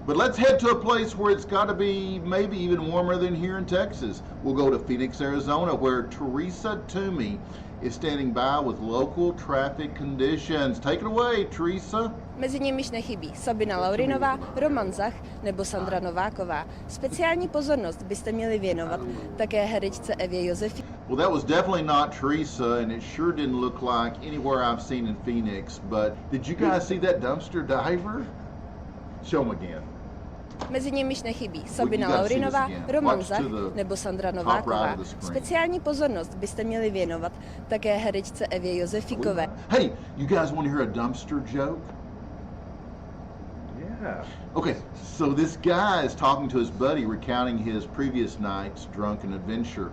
But let's head to a place where it's got to be maybe even warmer than here in Texas. We'll go to Phoenix, Arizona, where Teresa Toomey is standing by with local traffic conditions. Take it away, Teresa. Mezi nimiž nechybí Sabina Laurinová, Roman Zach nebo Sandra Nováková. Speciální pozornost byste měli věnovat také herečce Evě Josefí. Well, that was definitely not Teresa, and it sure didn't look like anywhere I've seen in Phoenix. But did you guys see that dumpster diver? Show them again. Mezi nimiž nechybí Sabina Laurinová, Roman Zach nebo Sandra Nováková. Speciální pozornost byste měli věnovat také herečce Evě Josefíkové. Hey, you guys want to hear a dumpster joke? Yeah. Okay, so this guy is talking to his buddy, recounting his previous night's drunken adventure.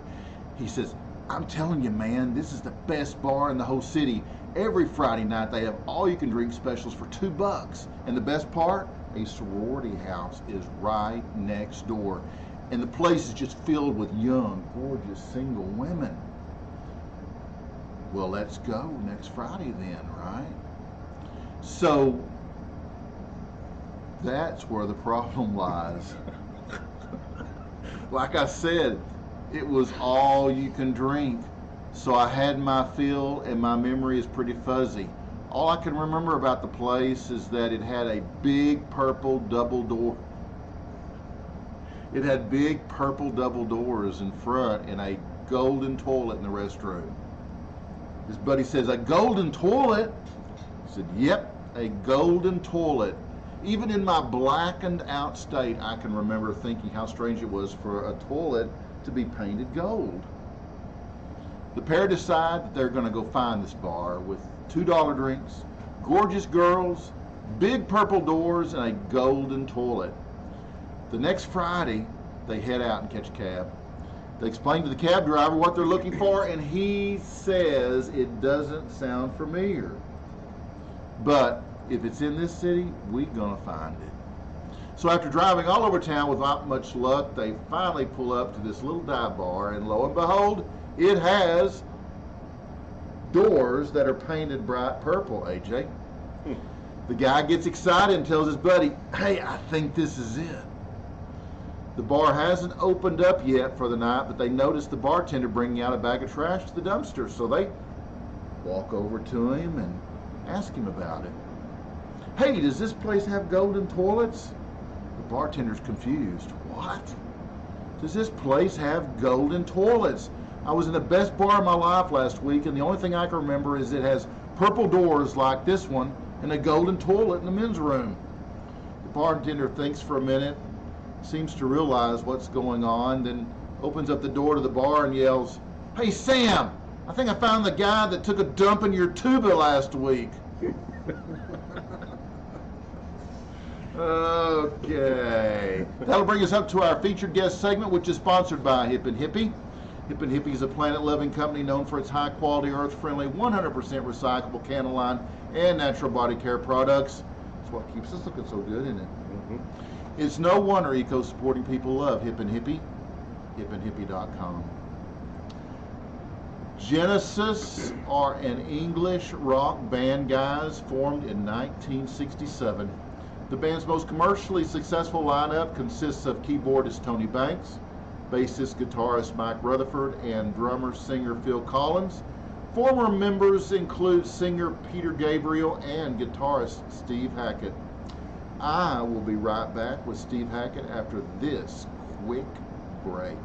He says, I'm telling you, man, this is the best bar in the whole city. Every Friday night they have all-you-can-drink specials for $2. And the best part? A sorority house is right next door. And the place is just filled with young, gorgeous, single women. Well, let's go next Friday then, right? So, that's where the problem lies. Like I said, it was all you can drink. So I had my fill and my memory is pretty fuzzy. All I can remember about the place is that it had a big purple double door. It had big purple double doors in front and a golden toilet in the restroom. His buddy says, a golden toilet? He said, yep, a golden toilet. Even in my blackened out state, I can remember thinking how strange it was for a toilet to be painted gold. The pair decide that they're going to go find this bar with $2 drinks, gorgeous girls, big purple doors, and a golden toilet. The next Friday, they head out and catch a cab. They explain to the cab driver what they're looking for, and he says it doesn't sound familiar. But if it's in this city, we're gonna find it. So after driving all over town without much luck, they finally pull up to this little dive bar, and lo and behold, it has doors that are painted bright purple, AJ. The guy gets excited and tells his buddy, hey, I think this is it. The bar hasn't opened up yet for the night, but they notice the bartender bringing out a bag of trash to the dumpster, so they walk over to him and ask him about it. Hey, does this place have golden toilets? The bartender's confused. What? Does this place have golden toilets? I was in the best bar of my life last week, and the only thing I can remember is it has purple doors like this one and a golden toilet in the men's room. The bartender thinks for a minute, seems to realize what's going on, then opens up the door to the bar and yells, hey Sam, I think I found the guy that took a dump in your tuba last week. Okay, that'll bring us up to our featured guest segment, which is sponsored by Hip and Hippie. Hip and Hippie is a planet-loving company known for its high-quality, earth-friendly, 100% recyclable candle line and natural body care products. That's what keeps us looking so good, isn't it? Mm-hmm. It's no wonder eco-supporting people love Hip and Hippie. hipandhippie.com. Genesis are an English rock band, guys, formed in 1967. The band's most commercially successful lineup consists of keyboardist Tony Banks, bassist guitarist Mike Rutherford, and drummer-singer Phil Collins. Former members include singer Peter Gabriel and guitarist Steve Hackett. I will be right back with Steve Hackett after this quick break.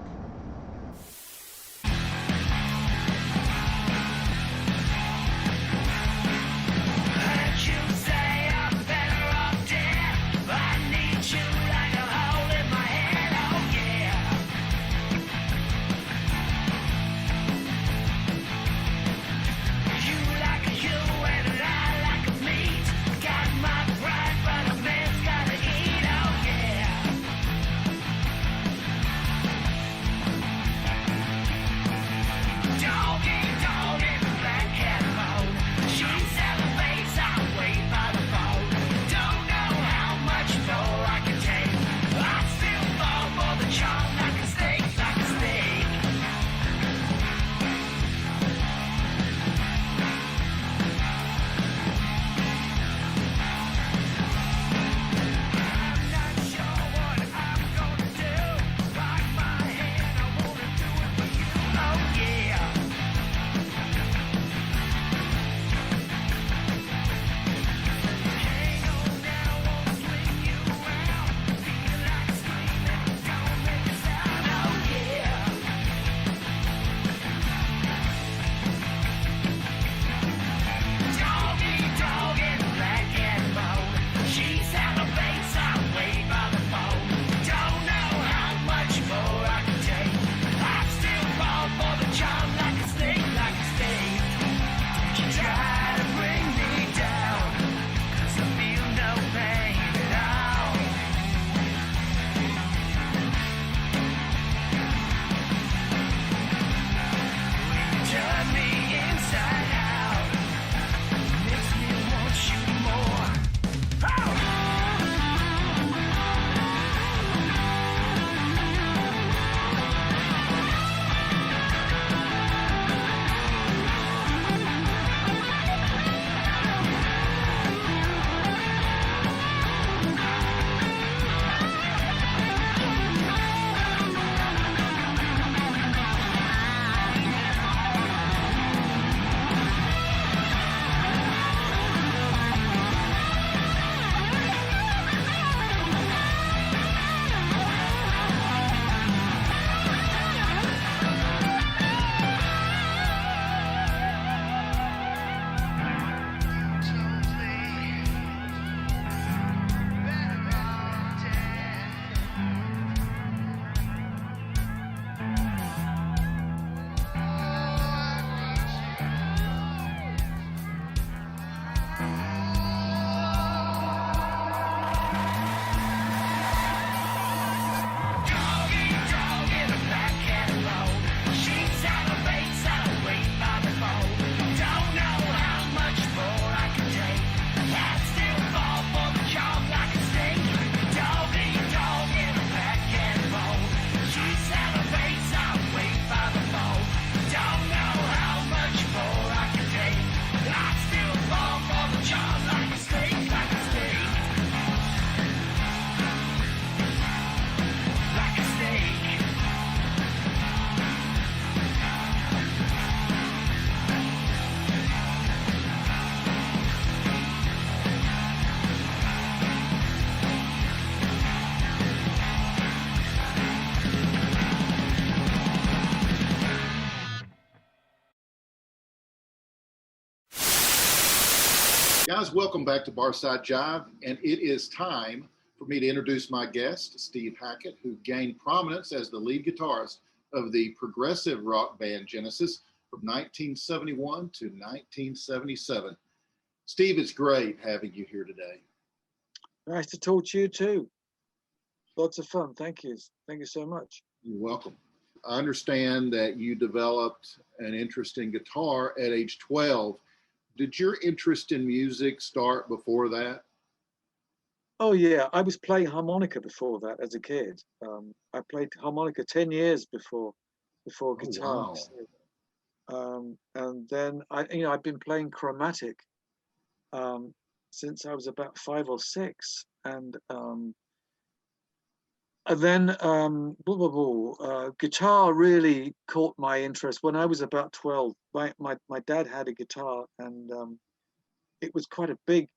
Guys, welcome back to Barside Jive, and it is time for me to introduce my guest, Steve Hackett, who gained prominence as the lead guitarist of the progressive rock band Genesis from 1971 to 1977. Steve, it's great having you here today. Nice to talk to you too. Lots of fun. Thank you. Thank you so much. You're welcome. I understand that you developed an interest in guitar at age 12. Did your interest in music start before that? Oh yeah, I was playing harmonica before that as a kid. I played harmonica 10 years before guitar. Wow. And then I've been playing chromatic since I was about 5 or 6, and then guitar really caught my interest when I was about 12. My dad had a guitar, and it was quite a big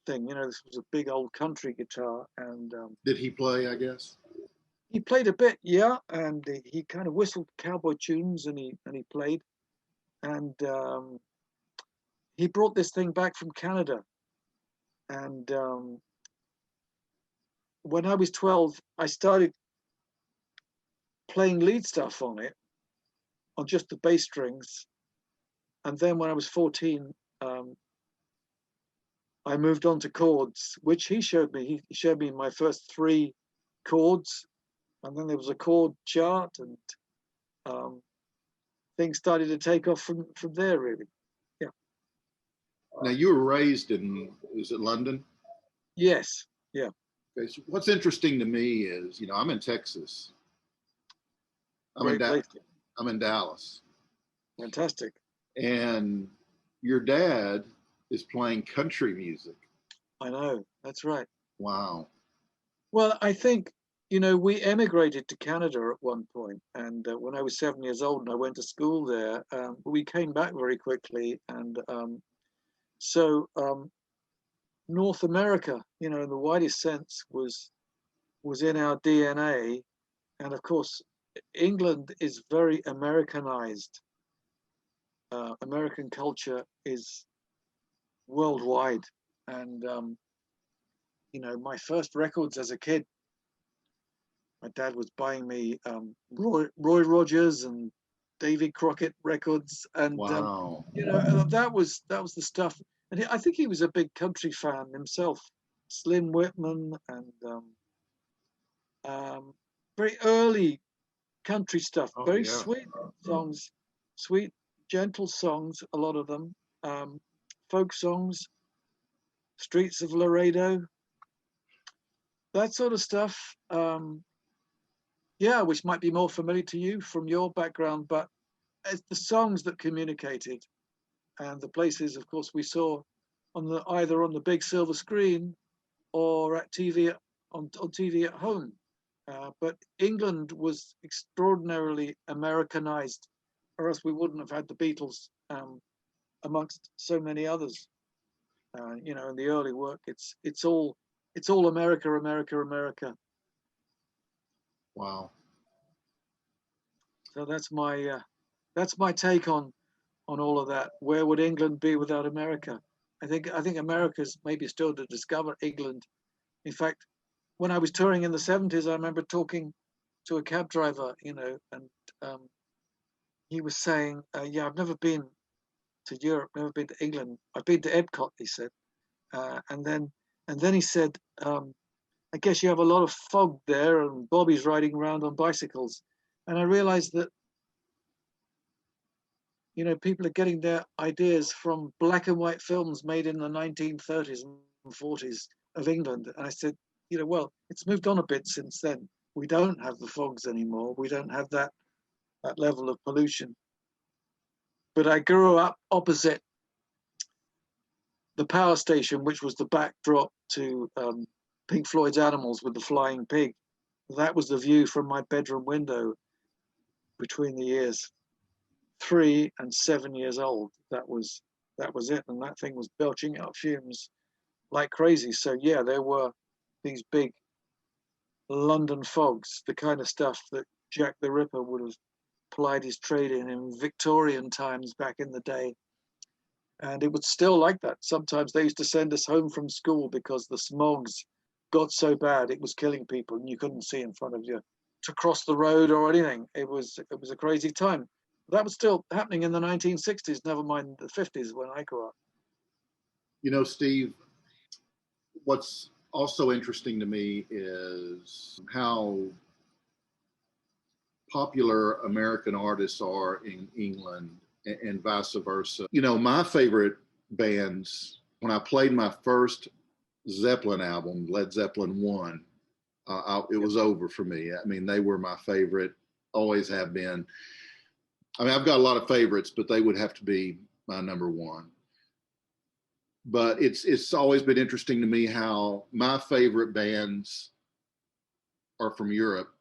thing. This was a big old country guitar. And did he play, I guess? He played a bit, yeah, and he kind of whistled cowboy tunes, and he played. And he brought this thing back from Canada. And when I was 12, I started playing lead stuff on it, on just the bass strings. And then when I was 14, I moved on to chords, which he showed me. He showed me my first 3 chords, and then there was a chord chart, and things started to take off from there, really. Yeah. Now, you were raised in, is it London? Yes, yeah. Okay, so what's interesting to me is, I'm in Texas. I'm in Dallas. Fantastic. And your dad is playing country music. I know, that's right. Wow. Well, I think, we emigrated to Canada at one point, and when I was 7 years old and I went to school there, we came back very quickly, and so North America, in the widest sense, was in our DNA, and of course, England is very Americanized. American culture is worldwide, and my first records as a kid, my dad was buying me Roy Rogers and Davy Crockett records, and wow. That was the stuff. And I think he was a big country fan himself. Slim Whitman, and very early country stuff. Very sweet songs, sweet, gentle songs, a lot of them. Folk songs, Streets of Laredo, that sort of stuff. Which might be more familiar to you from your background, but it's the songs that communicated, and the places, of course, we saw either on the big silver screen or at TV on TV at home. But England was extraordinarily Americanized, or else we wouldn't have had the Beatles amongst so many others. In the early work, it's all America, America, America. Wow. So that's my take on all of that. Where would England be without America? I think America's maybe still to discover England. In fact, when I was touring in the 70s, I remember talking to a cab driver, and he was saying, I've never been to Europe, never been to England. I've been to Epcot, he said. And then he said, I guess you have a lot of fog there, and Bobby's riding around on bicycles. And I realized that, people are getting their ideas from black and white films made in the 1930s and 40s of England. And I said, well, it's moved on a bit since then. We don't have the fogs anymore. We don't have that level of pollution. But I grew up opposite the power station, which was the backdrop to Pink Floyd's Animals with the flying pig. That was the view from my bedroom window between the years 3 and 7 years old. That was it, and that thing was belching out fumes like crazy. So yeah, there were these big London fogs, the kind of stuff that Jack the Ripper would have plied his trade in Victorian times back in the day. And it was still like that. Sometimes they used to send us home from school because the smogs got so bad it was killing people and you couldn't see in front of you to cross the road or anything. It was a crazy time. That was still happening in the 1960s, never mind the 50s when I grew up. You know, Steve, what's also interesting to me is how popular American artists are in England and vice versa. You know, my favorite bands, when I played my first Zeppelin album, Led Zeppelin 1, it was over for me. I mean, they were my favorite, always have been. I mean, I've got a lot of favorites, but they would have to be my number one. But it's always been interesting to me how my favorite bands are from Europe.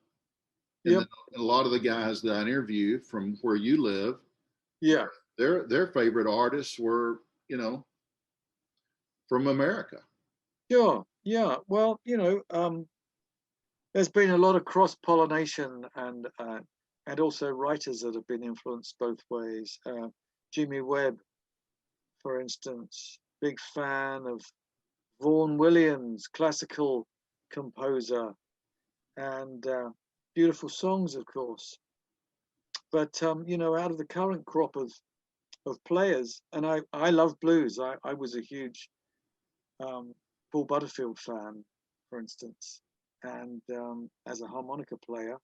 And yep. A lot of the guys that I interview from where you live, yeah, their favorite artists were, you know, from America. Sure. Yeah. Well, you know, there's been a lot of cross-pollination and also writers that have been influenced both ways. Jimmy Webb, for instance, big fan of Vaughan Williams, classical composer, and beautiful songs, of course. But you know, out of the current crop of players, and I love blues. I was a huge Paul Butterfield fan, for instance, and as a harmonica player,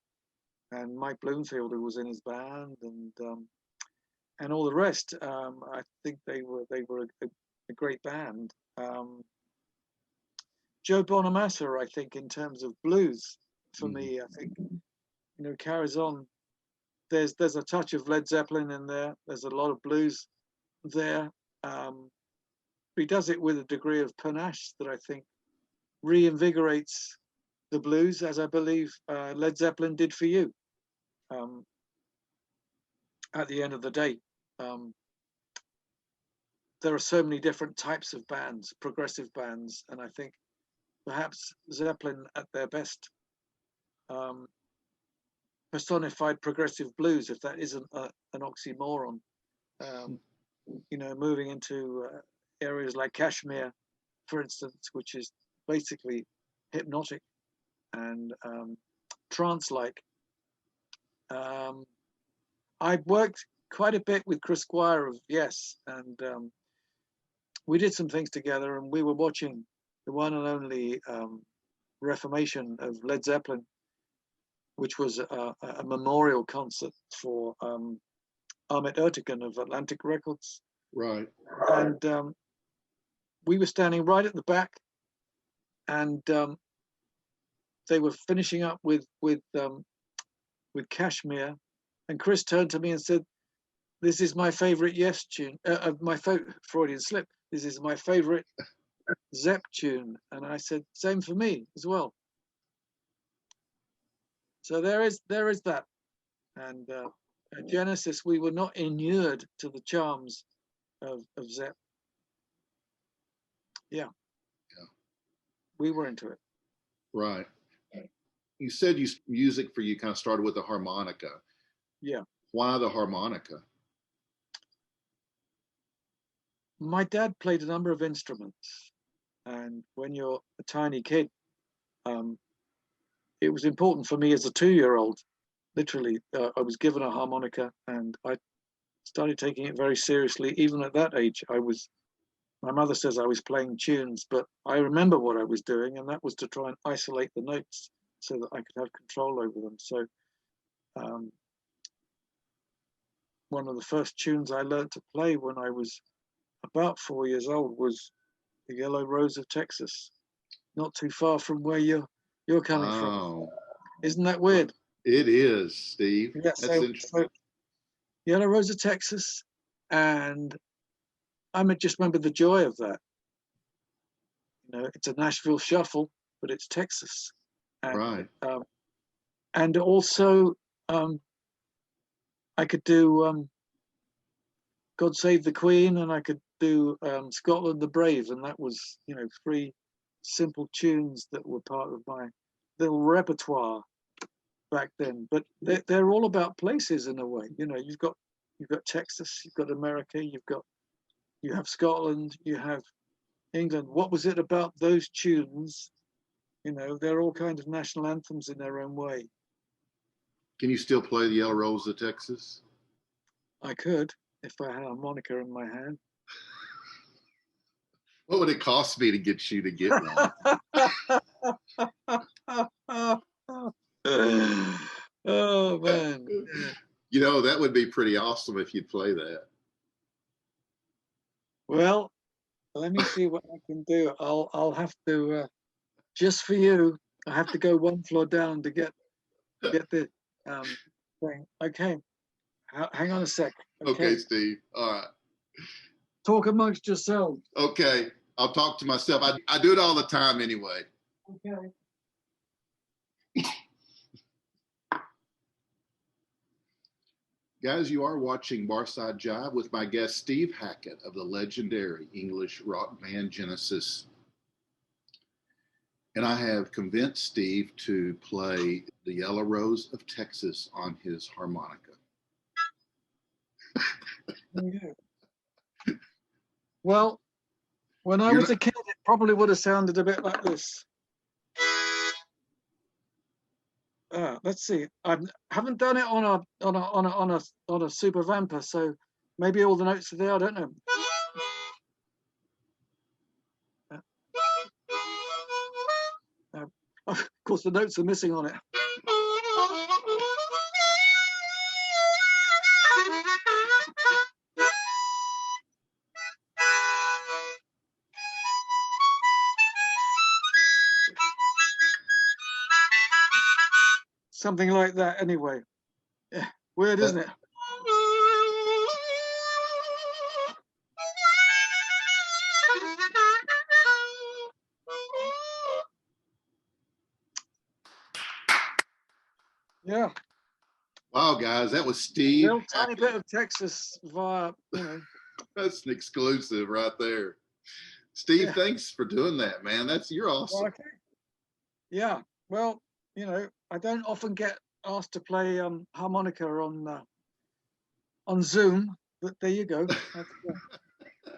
and Mike Bloomfield, who was in his band, and all the rest. I think they were a great band. Joe Bonamassa, I think, in terms of blues, for me, I think, you know, carries on. There's a touch of Led Zeppelin in there. There's a lot of blues there. He does it with a degree of panache that I think reinvigorates the blues, as I believe Led Zeppelin did for you. At the end of the day, there are so many different types of bands, progressive bands, and I think perhaps Zeppelin at their best personified progressive blues, if that isn't an oxymoron. You know, moving into areas like Kashmir, for instance, which is basically hypnotic and trance-like. I worked quite a bit with Chris Squire of Yes, and we did some things together, and we were watching the one and only reformation of Led Zeppelin, which was a memorial concert for Ahmet Ertegun of Atlantic Records. Right. And we were standing right at the back, and they were finishing up with Kashmir, and Chris turned to me and said, "This is my favorite Yes tune, my Freudian slip. This is my favorite Zepp tune." And I said, "Same for me as well." So there is that, and at Genesis we were not inured to the charms of Zepp. Yeah, we were into it. Right. You said music for you kind of started with the harmonica. Yeah. Why the harmonica? My dad played a number of instruments, and when you're a tiny kid, it was important for me as a 2-year-old. Literally, I was given a harmonica, and I started taking it very seriously. Even at that age, my mother says I was playing tunes, but I remember what I was doing, and that was to try and isolate the notes so that I could have control over them. So one of the first tunes I learned to play when I was about 4 years old was The Yellow Rose of Texas, not too far from where you're coming from. Isn't that weird? It is, Steve. Yeah, That's interesting. so Yellow Rose of Texas, and I just remember the joy of that. You know, it's a Nashville shuffle, but it's Texas. And, right. And also, I could do God Save the Queen, and I could do Scotland the Brave, and that was, you know, 3 simple tunes that were part of my little repertoire back then. But they're all about places in a way. You know, you've got Texas, you've got America, you've got you have Scotland, you have England. What was it about those tunes? You know, they're all kind of national anthems in their own way. Can you still play the Yellow Rose of Texas? I could, if I had a harmonica in my hand. What would it cost me to get you to get one? Oh, man. You know, that would be pretty awesome if you'd play that. Well, let me see what I can do. I'll have to, just for you, I have to go one floor down to get the thing. Okay. Hang on a sec. Okay, Steve. All right. Talk amongst yourselves. Okay. I'll talk to myself. I do it all the time anyway. Okay. Guys, you are watching Barside Jive with my guest Steve Hackett of the legendary English rock band Genesis. And I have convinced Steve to play the Yellow Rose of Texas on his harmonica. Well, when I was a kid, it probably would have sounded a bit like this. Let's see. I haven't done it on a super vamper, so maybe all the notes are there. I don't know. Of course, the notes are missing on it. Something like that, anyway. Yeah, weird, isn't it? Yeah. Wow, guys, that was Steve. A little tiny bit of Texas via, you know. That's an exclusive right there. Steve, thanks for doing that, man. You're awesome. Okay. Yeah. Well, you know, I don't often get asked to play harmonica on Zoom, but there you go.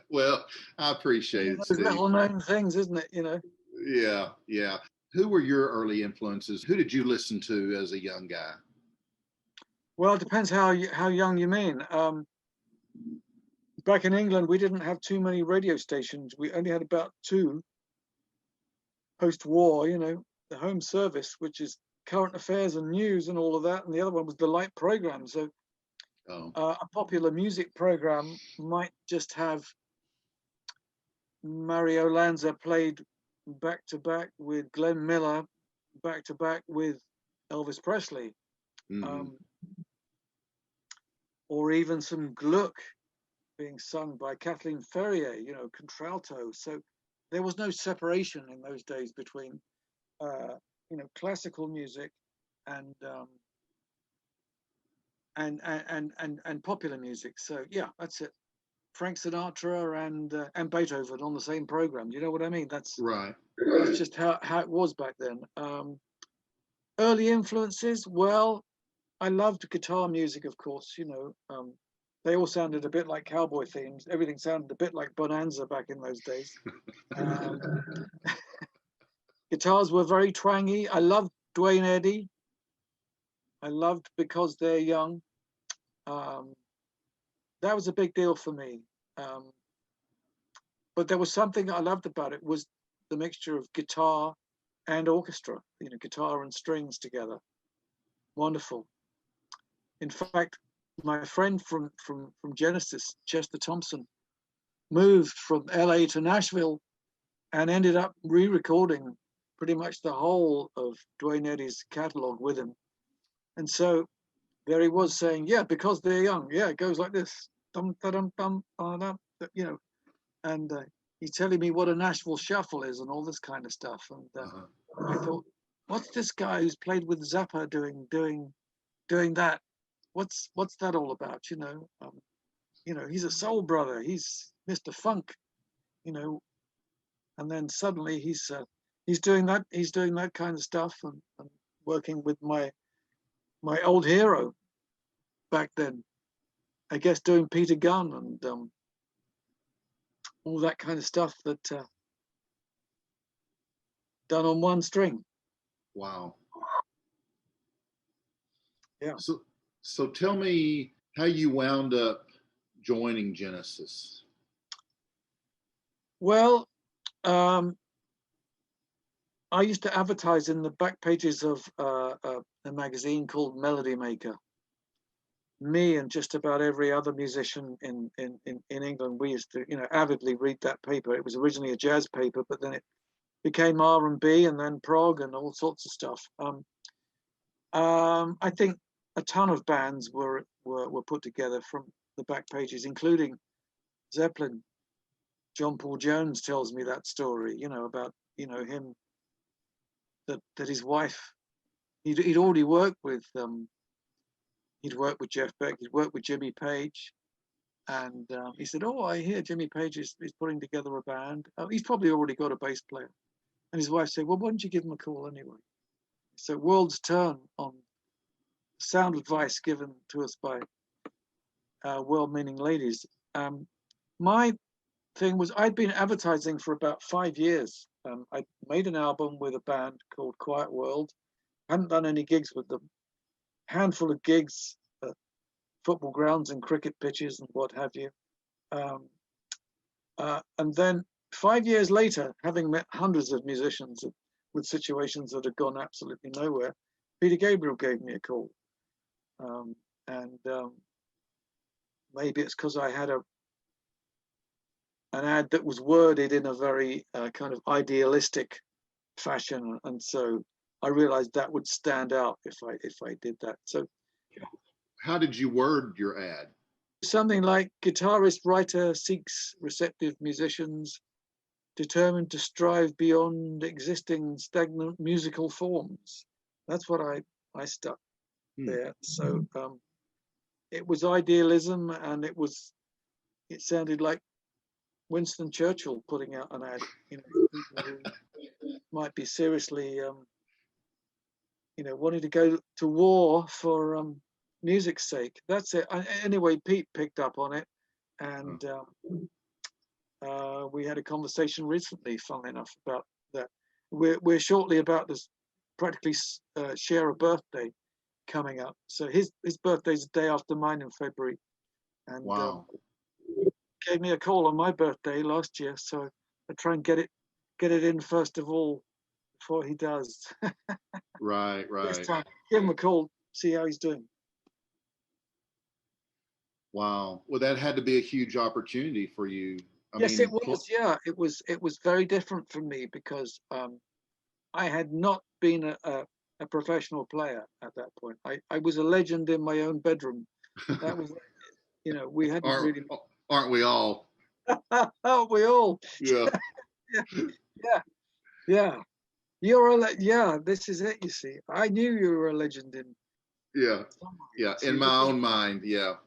Well, I appreciate it, those Steve. little known things, isn't it? You know. Yeah, yeah. Who were your early influences? Who did you listen to as a young guy? Well, it depends how young you mean. Back in England, we didn't have too many radio stations. We only had about 2 post-war, you know, the Home Service, which is current affairs and news and all of that, and the other one was the light program. So a popular music program might just have Mario Lanza played back to back with Glenn Miller, back to back with Elvis Presley, or even some Gluck being sung by Kathleen Ferrier, you know, contralto. So there was no separation in those days between you know, classical music and popular music. So yeah, that's it. Frank Sinatra and Beethoven on the same program. You know what I mean? That's right. That's just how it was back then. Early influences. Well, I loved guitar music, of course. You know, they all sounded a bit like cowboy themes. Everything sounded a bit like Bonanza back in those days. Guitars were very twangy. I loved Dwayne Eddy. I loved Because They're Young. That was a big deal for me. But there was something I loved about it, was the mixture of guitar and orchestra, you know, guitar and strings together. Wonderful. In fact, my friend from Genesis, Chester Thompson, moved from LA to Nashville and ended up re-recording pretty much the whole of Dwayne Eddy's catalog with him. And so there he was saying, yeah, Because They're Young. Yeah, it goes like this. Dum, da-dum, dum, da-dum, you know, and he's telling me what a Nashville shuffle is and all this kind of stuff. And I thought, what's this guy who's played with Zappa doing that? What's that all about? You know, he's a soul brother. He's Mr. Funk, you know, and then suddenly he's doing that kind of stuff and working with my old hero back then, I guess, doing Peter Gunn and all that kind of stuff that done on one string. Wow. Yeah. So tell me how you wound up joining Genesis. Well, I used to advertise in the back pages of a magazine called Melody Maker. Me and just about every other musician in England, we used to, avidly read that paper. It was originally a jazz paper, but then it became R&B and then prog and all sorts of stuff. I think a ton of bands were put together from the back pages, including Zeppelin. John Paul Jones tells me that story, about him, that his wife, he'd already worked with Jeff Beck, he'd worked with Jimmy Page, and he said, "Oh, I hear Jimmy Page is putting together a band. He's probably already got a bass player." And his wife said, "Well, why don't you give him a call anyway?" So World's Turn on sound advice given to us by well-meaning ladies. My thing was, I'd been advertising for about 5 years. I made an album with a band called Quiet World. I hadn't done any gigs with them. Handful of gigs at football grounds and cricket pitches and what have you. And then 5 years later, having met hundreds of musicians with situations that had gone absolutely nowhere, Peter Gabriel gave me a call. Maybe it's because I had an ad that was worded in a very kind of idealistic fashion, and so I realized that would stand out if I did that. So, how did you word your ad? Something like, guitarist writer seeks receptive musicians determined to strive beyond existing stagnant musical forms. That's what I stuck there. So it was idealism, and it sounded like Winston Churchill putting out an ad, people who might be seriously, wanting to go to war for music's sake. That's it. Anyway, Pete picked up on it, and we had a conversation recently, funnily enough, about that. We're shortly about to practically share a birthday coming up. So his birthday's the day after mine in February, and wow. Gave me a call on my birthday last year, so I try and get it in first of all before he does. Right. This time, give him a call, see how he's doing. Wow. Well, that had to be a huge opportunity for you. Yes, it was. Yeah, it was very different for me because I had not been a professional player at that point. I was a legend in my own bedroom. That was, we hadn't really. Aren't we all? Aren't we all? Yeah. Yeah. This is it. You see, I knew you were a legend in. Yeah. In my own mind. Yeah.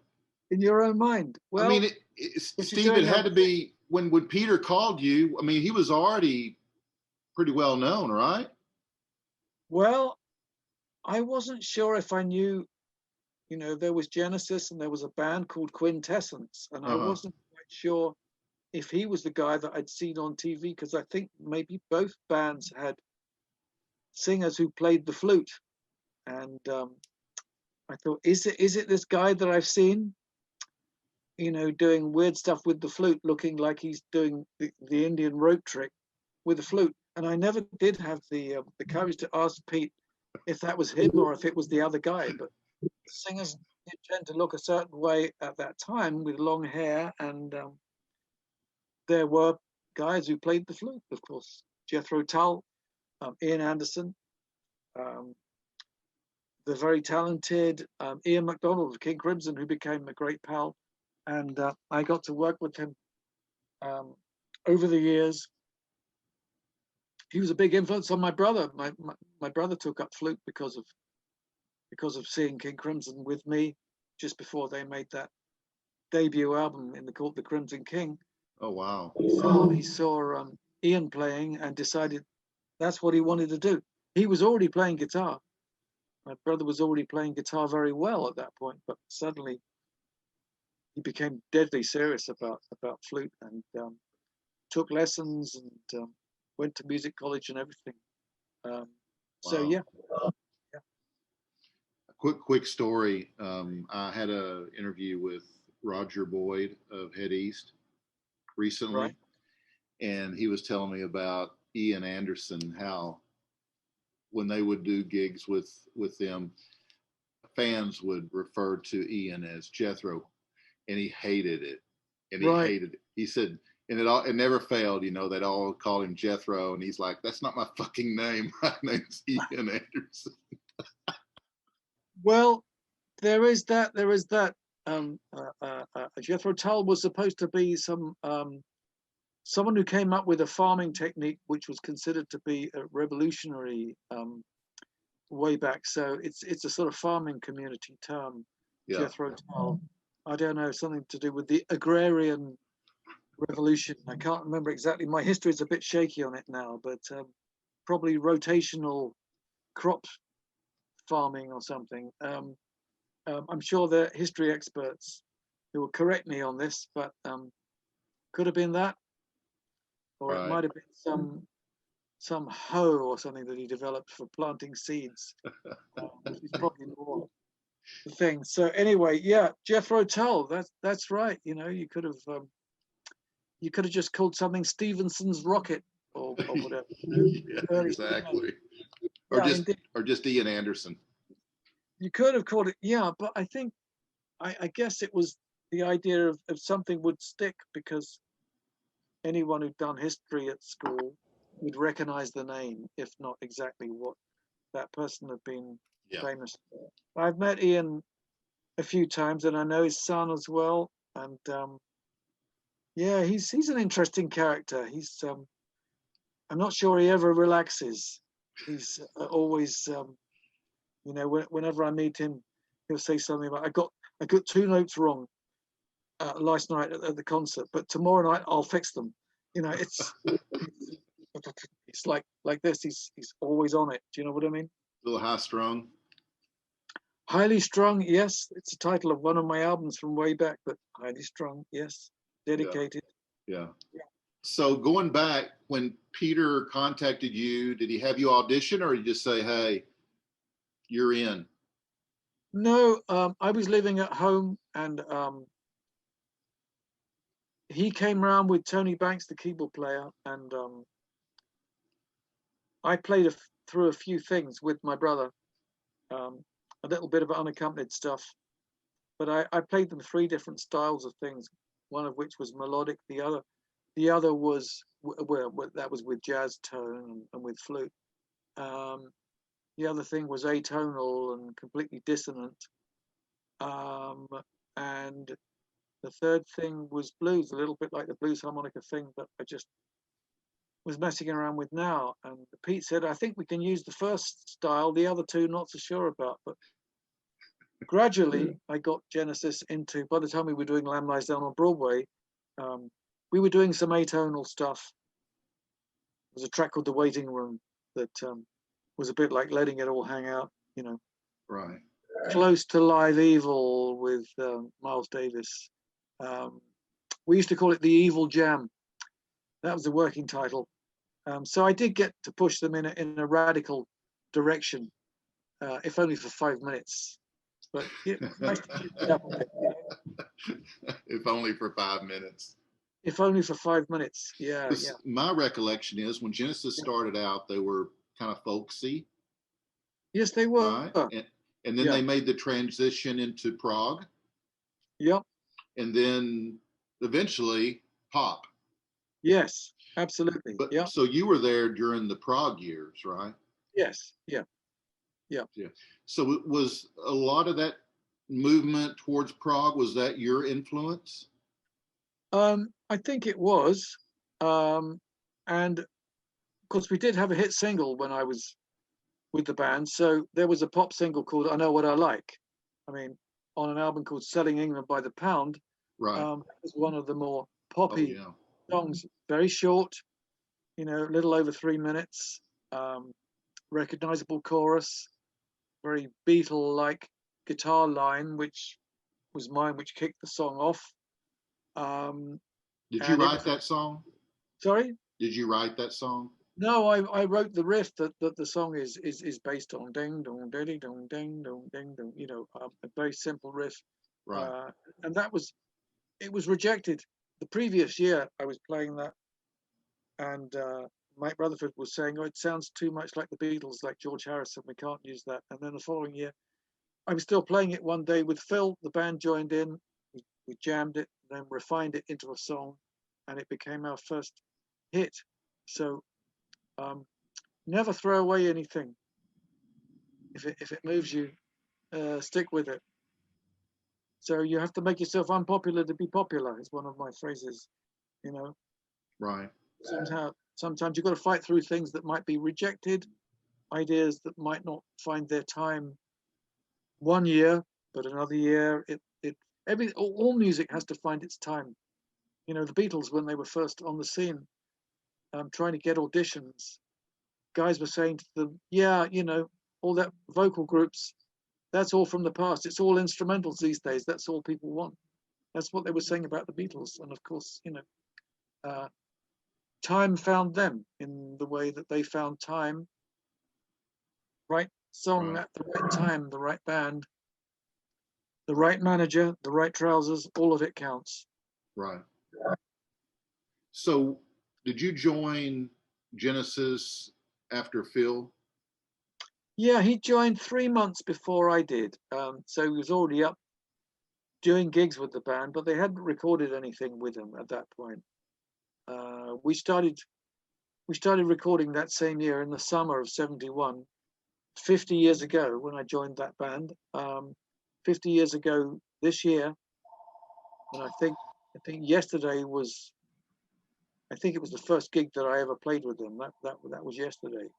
In your own mind. Well, I mean, Steve, it had to be when Peter called you. I mean, he was already pretty well known, right? Well, I wasn't sure if I knew. There was Genesis and there was a band called Quintessence, and I wasn't quite sure if he was the guy that I'd seen on TV, because I think maybe both bands had singers who played the flute, and I thought, is it this guy that I've seen, doing weird stuff with the flute, looking like he's doing the Indian rope trick with the flute? And I never did have the courage to ask Pete if that was him or if it was the other guy, but singers did tend to look a certain way at that time with long hair, and there were guys who played the flute, of course. Jethro Tull, Ian Anderson, the very talented Ian MacDonald of King Crimson, who became a great pal, and I got to work with him over the years. He was a big influence on my brother. My brother took up flute because of seeing King Crimson with me just before they made that debut album called The Crimson King. Oh, wow. He saw Ian playing and decided that's what he wanted to do. He was already playing guitar. My brother was already playing guitar very well at that point, but suddenly he became deadly serious about flute, and took lessons and went to music college and everything. So Wow. yeah. Quick story. I had a interview with Roger Boyd of Head East recently, Right. and he was telling me about Ian Anderson, how when they would do gigs with them, fans would refer to Ian as Jethro, and he hated it. And he hated it. He said, and it never failed, you know, they'd all call him Jethro, and he's like, that's not my fucking name. My name's Ian Anderson. Well, there is that. Jethro Tull was supposed to be someone who came up with a farming technique which was considered to be a revolutionary way back. So it's a sort of farming community term. Yeah. Jethro Tull. I don't know, something to do with the agrarian revolution. I can't remember exactly. My history is a bit shaky on it now, but probably rotational crop farming or something. I'm sure the history experts who will correct me on this, but could have been that, or it might have been some hoe or something that he developed for planting seeds, which is probably more the thing. So anyway, yeah, Jethro Tull. That's right. You know, you could have just called something Stevenson's Rocket or whatever. Yeah, exactly. Or just Ian Anderson. You could have called it, yeah, but I think, I guess it was the idea of something would stick, because anyone who'd done history at school would recognize the name, if not exactly what that person had been famous for. I've met Ian a few times, and I know his son as well. And yeah, he's an interesting character. He's I'm not sure he ever relaxes. He's always you know, whenever I meet him, he'll say something about, I got 2 notes wrong last night at the concert, but tomorrow night I'll fix them. You know, it's like this. He's always on it. Do you know what I mean? A little high strung. Highly strung, yes. It's the title of one of my albums from way back, but highly strung, yes. Dedicated. Yeah. So going back, when Peter contacted you, did he have you audition, or did you just say, hey, you're in? No, I was living at home, and he came around with Tony Banks, the keyboard player, and I played through a few things with my brother, a little bit of unaccompanied stuff, but I played them 3 different styles of things, one of which was melodic, the other was, well, that was with jazz tone and with flute. The other thing was atonal and completely dissonant. And the third thing was blues, a little bit like the blues harmonica thing that I just was messing around with now. And Pete said, I think we can use the first style, the other 2 not so sure about. But gradually I got Genesis into, by the time we were doing Lamb Lies Down on Broadway, we were doing some atonal stuff. There's a track called The Waiting Room that was a bit like letting it all hang out, you know. Right. Close to Live Evil with Miles Davis. We used to call it The Evil Jam. That was the working title. So I did get to push them in a radical direction, if only for 5 minutes. But nice to keep it up a bit, you know? If only for 5 minutes. If only for 5 minutes, yeah. My recollection is when Genesis started out, they were kind of folksy. Yes, they were. Right? And then they made the transition into prog. Yep. And then eventually pop. Yes, absolutely. But so you were there during the prog years, right? Yes. Yeah. So was a lot of that movement towards prog, was that your influence? I think it was. And of course we did have a hit single when I was with the band. So there was a pop single called I Know What I Like. I mean, on an album called Selling England by the Pound. Right. It was one of the more poppy songs, very short, you know, a little over 3 minutes, recognizable chorus, very Beatle-like guitar line, which was mine, which kicked the song off. Did you write that song? Sorry? Did you write that song? No, I wrote the riff that the song is based on. Ding dong ding dong ding dong ding dong. You know, a very simple riff. Right. And it was rejected. The previous year I was playing that, and Mike Rutherford was saying, "Oh, it sounds too much like the Beatles, like George Harrison. We can't use that." And then the following year, I was still playing it one day with Phil. The band joined in. We jammed it, then refined it into a song, and it became our first hit. So never throw away anything. If it moves you, stick with it. So you have to make yourself unpopular to be popular, is one of my phrases, you know. Right. Sometimes you've got to fight through things that might be rejected, ideas that might not find their time one year, but another year. All music has to find its time. You know, the Beatles, when they were first on the scene, trying to get auditions, guys were saying to them, "Yeah, you know, all that vocal groups, that's all from the past. It's all instrumentals these days. That's all people want." That's what they were saying about the Beatles. And of course, you know, time found them in the way that they found time. Right song at the right time, the right band, the right manager, the right trousers, all of it counts. Right. So did you join Genesis after Phil? Yeah, he joined 3 months before I did. So he was already up doing gigs with the band, but they hadn't recorded anything with him at that point. We started recording that same year in the summer of '71, 50 years ago when I joined that band. 50 years ago this year, and I think yesterday was, I think it was the first gig that I ever played with them. That was yesterday.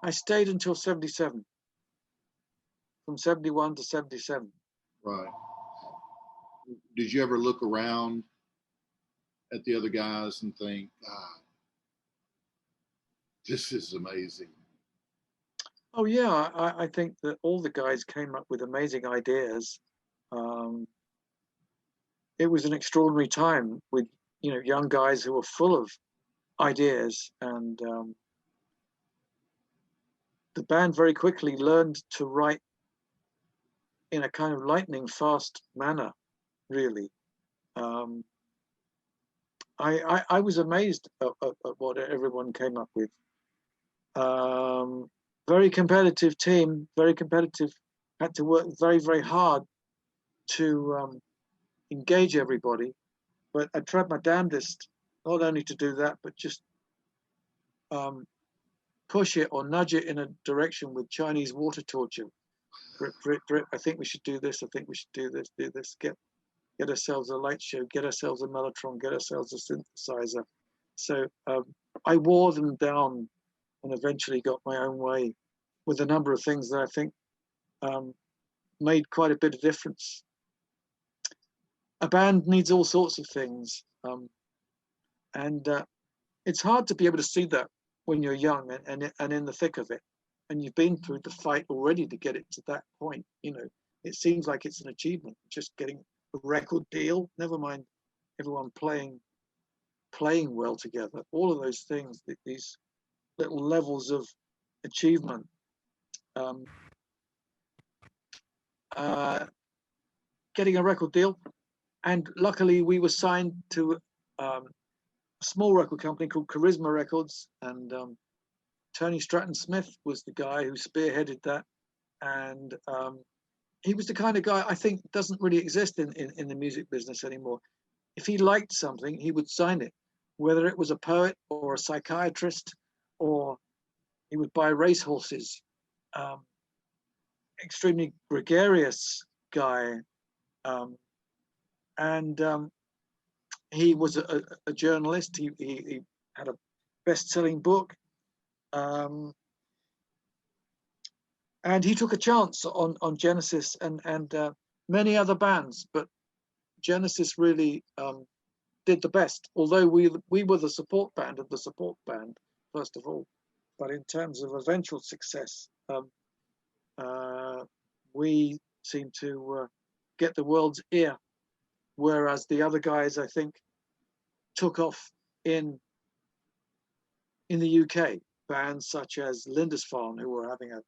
I stayed until '77, from '71 to '77. Right. Did you ever look around at the other guys and think, "God, this is amazing"? Oh yeah, I think that all the guys came up with amazing ideas. It was an extraordinary time with, you know, young guys who were full of ideas, and the band very quickly learned to write in a kind of lightning fast manner, really. I was amazed at what everyone came up with. Very competitive team, very competitive, had to work very, very hard to engage everybody. But I tried my damnedest not only to do that, but just push it or nudge it in a direction with Chinese water torture. Drip, drip, drip. I think we should do this. I think we should do this. Get ourselves a light show, get ourselves a mellotron, get ourselves a synthesizer. So I wore them down and eventually got my own way with a number of things that I think made quite a bit of difference. A band needs all sorts of things. And it's hard to be able to see that when you're young and in the thick of it. And you've been through the fight already to get it to that point. You know, it seems like it's an achievement, just getting a record deal, never mind everyone playing well together. All of those things, these little levels of achievement. Getting a record deal, and luckily we were signed to a small record company called Charisma Records, and Tony Stratton Smith was the guy who spearheaded that, and he was the kind of guy I think doesn't really exist in the music business anymore. If he liked something, he would sign it, whether it was a poet or a psychiatrist, or he would buy racehorses. Extremely gregarious guy, and he was a journalist. He had a best-selling book, and he took a chance on Genesis and many other bands, but Genesis really did the best. Although we were the support band of the support band, first of all, but in terms of eventual success, we seemed to get the world's ear whereas the other guys, I think, took off in the UK. Bands such as Lindisfarne, who were having a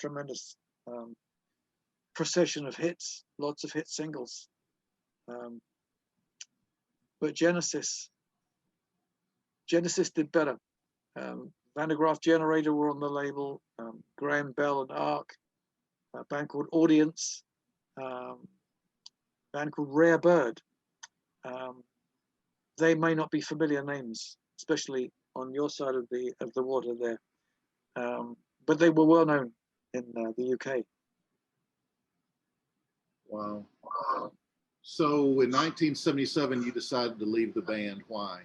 tremendous procession of hits, lots of hit singles. But Genesis did better. Van der Graaf Generator were on the label, Graham Bell and Ark, a band called Audience, a band called Rare Bird. They may not be familiar names, especially on your side of the water there, but they were well known in the UK. Wow. So in 1977, you decided to leave the band. Why?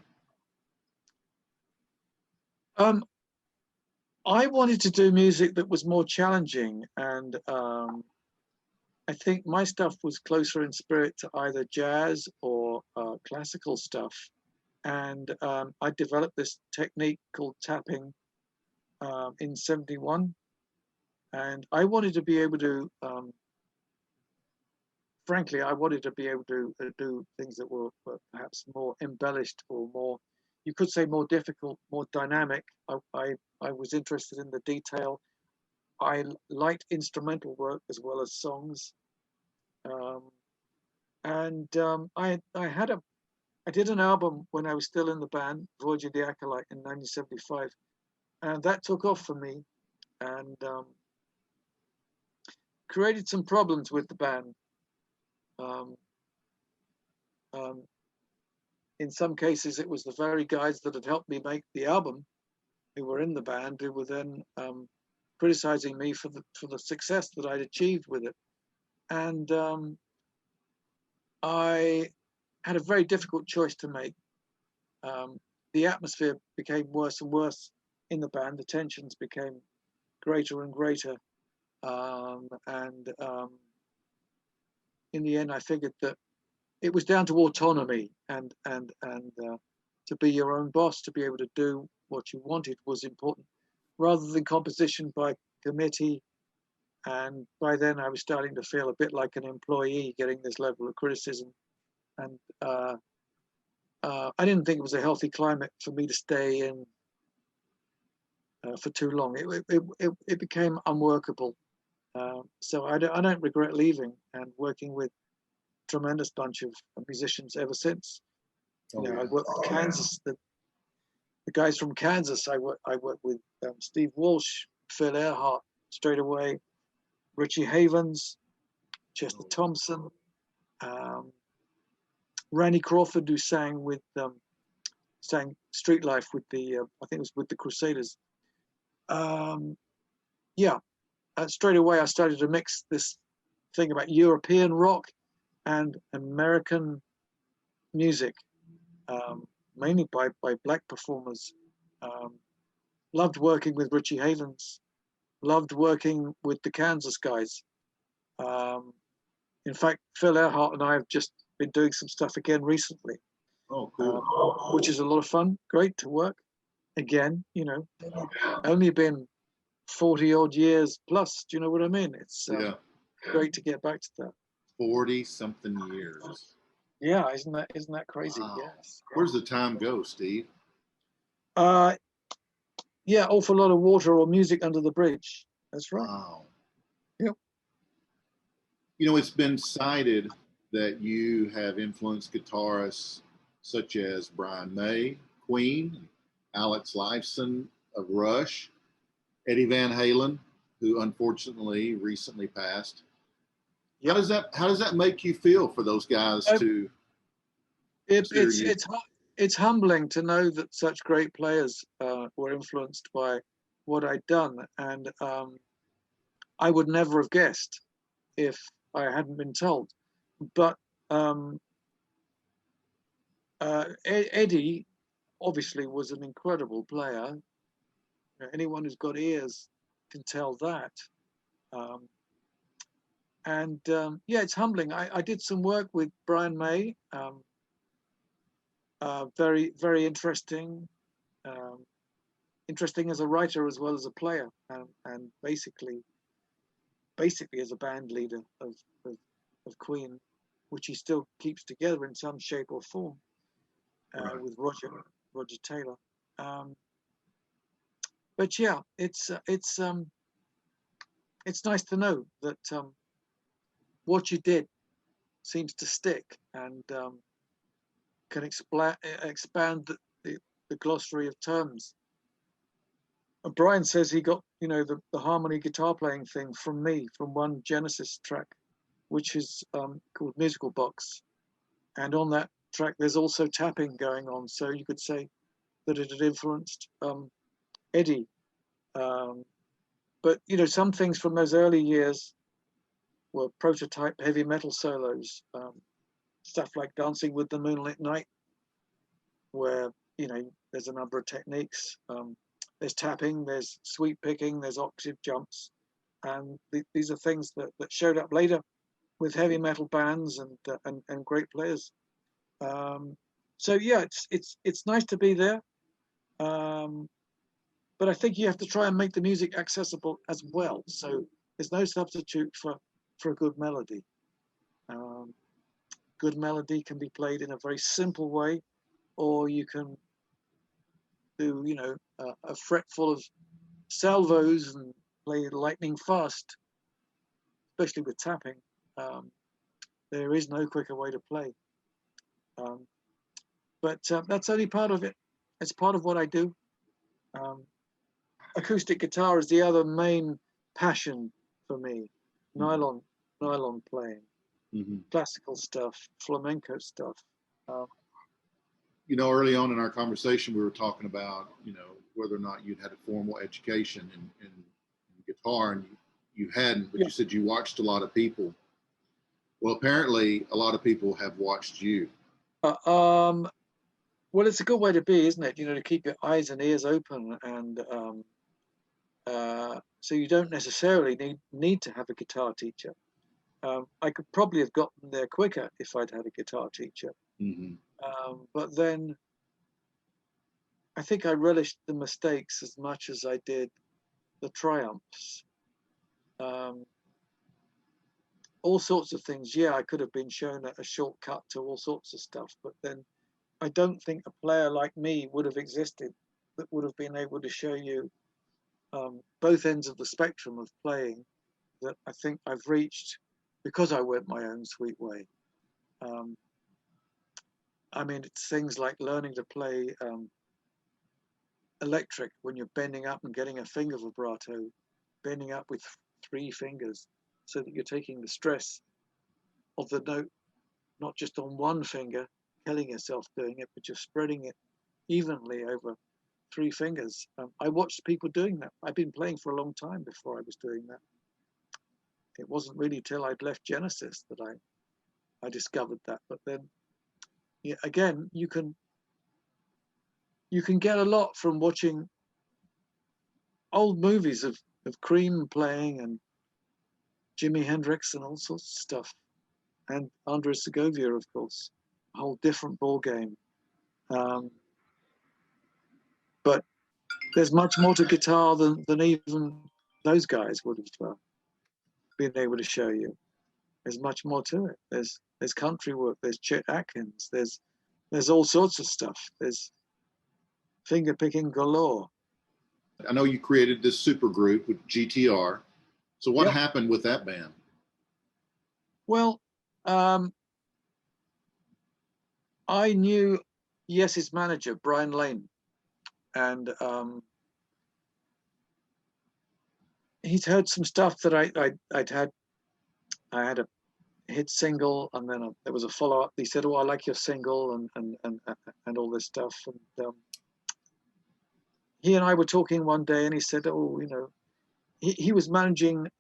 I wanted to do music that was more challenging, and I think my stuff was closer in spirit to either jazz or classical stuff. And I developed this technique called tapping in '71, and I wanted to be able to, frankly, I wanted to be able to do things that were perhaps more embellished or more, you could say, more difficult, more dynamic. I was interested in the detail. I liked instrumental work as well as songs. I did an album when I was still in the band, Voyage the Acolyte, in 1975, and that took off for me, and created some problems with the band. In some cases, it was the very guys that had helped me make the album, who were in the band, who were then criticizing me for the success that I'd achieved with it, and I had a very difficult choice to make. The atmosphere became worse and worse in the band. The tensions became greater and greater, and in the end, I figured that it was down to autonomy and to be your own boss, to be able to do what you wanted was important, rather than composition by committee. And by then, I was starting to feel a bit like an employee, getting this level of criticism. And I didn't think it was a healthy climate for me to stay in for too long. It became unworkable. So I don't regret leaving and working with a tremendous bunch of musicians ever since. I worked with Kansas, the guys from Kansas. I worked with Steve Walsh, Phil Earhart straight away, Richie Havens, Chester Thompson, Randy Crawford, who sang Street Life with the I think it was with the Crusaders. Straight away I started to mix this thing about European rock and American music, mainly by black performers. Loved working with Richie Havens, loved working with the Kansas guys. In fact, Phil Earhart and I have just been doing some stuff again recently. Oh, cool. Which is a lot of fun. Great to work again, only been 40 odd years plus. Do you know what I mean? It's great to get back to that. 40 something years. Yeah, isn't that crazy? Wow. Yes. Where's the time go, Steve? Awful lot of water or music under the bridge. That's right. Wow. Yep. It's been cited that you have influenced guitarists such as Brian May, Queen, Alex Lifeson of Rush, Eddie Van Halen, who unfortunately recently passed. How does that make you feel for those guys to? It's humbling to know that such great players were influenced by what I'd done, and I would never have guessed if I hadn't been told. But Eddie obviously was an incredible player. Anyone who's got ears can tell that. It's humbling. I did some work with Brian May. Very, very interesting. Interesting as a writer as well as a player, and basically as a band leader of Queen. which he still keeps together in some shape or form with Roger Taylor. But yeah, it's nice to know that what you did seems to stick and can expand the glossary of terms. Brian says he got, you know, the harmony guitar playing thing from me, from one Genesis track, which is called Musical Box. And on that track, there's also tapping going on. So you could say that it had influenced Eddie. But, you know, some things from those early years were prototype heavy metal solos, stuff like Dancing with the Moonlit Night, where, you know, there's a number of techniques. There's tapping, there's sweep picking, there's octave jumps. And these are things that showed up later with heavy metal bands and great players. So yeah, it's nice to be there. But I think you have to try and make the music accessible as well. So there's no substitute for a good melody. Good melody can be played in a very simple way, or you can do, you know, a fret full of salvos and play lightning fast, especially with tapping. There is no quicker way to play. But that's only part of it. It's part of what I do. Acoustic guitar is the other main passion for me. Nylon playing, classical stuff, flamenco stuff. You know, early on in our conversation, we were talking about, you know, whether or not you'd had a formal education in guitar, and you hadn't, but you said you watched a lot of people. Well, apparently a lot of people have watched you. Well, it's a good way to be, isn't it? You know, to keep your eyes and ears open, and so you don't necessarily need to have a guitar teacher. I could probably have gotten there quicker if I'd had a guitar teacher. But then I think I relished the mistakes as much as I did the triumphs. All sorts of things. Yeah, I could have been shown a shortcut to all sorts of stuff, but then I don't think a player like me would have existed that would have been able to show you both ends of the spectrum of playing that I think I've reached because I went my own sweet way. I mean, it's things like learning to play electric when you're bending up and getting a finger vibrato, bending up with 3 fingers so that you're taking the stress of the note, not just on one finger, killing yourself doing it, but you're spreading it evenly over 3 fingers. I watched people doing that. I've been playing for a long time before I was doing that. It wasn't really till I'd left Genesis that I discovered that. But then, yeah, again, you can get a lot from watching old movies of Cream playing and Jimi Hendrix and all sorts of stuff, and Andres Segovia, of course. A whole different ball game. But there's much more to guitar than even those guys would have been able to show you. There's much more to it. There's country work. There's Chet Atkins. There's all sorts of stuff. There's finger picking galore. I know you created this supergroup with GTR. So what happened with that band? Well, I knew Yes's manager, Brian Lane, and he'd heard some stuff that I'd had. I had a hit single, and then there was a follow-up. He said, "Oh, I like your single," and all this stuff. And he and I were talking one day, and he said, "Oh, you know," he was managing.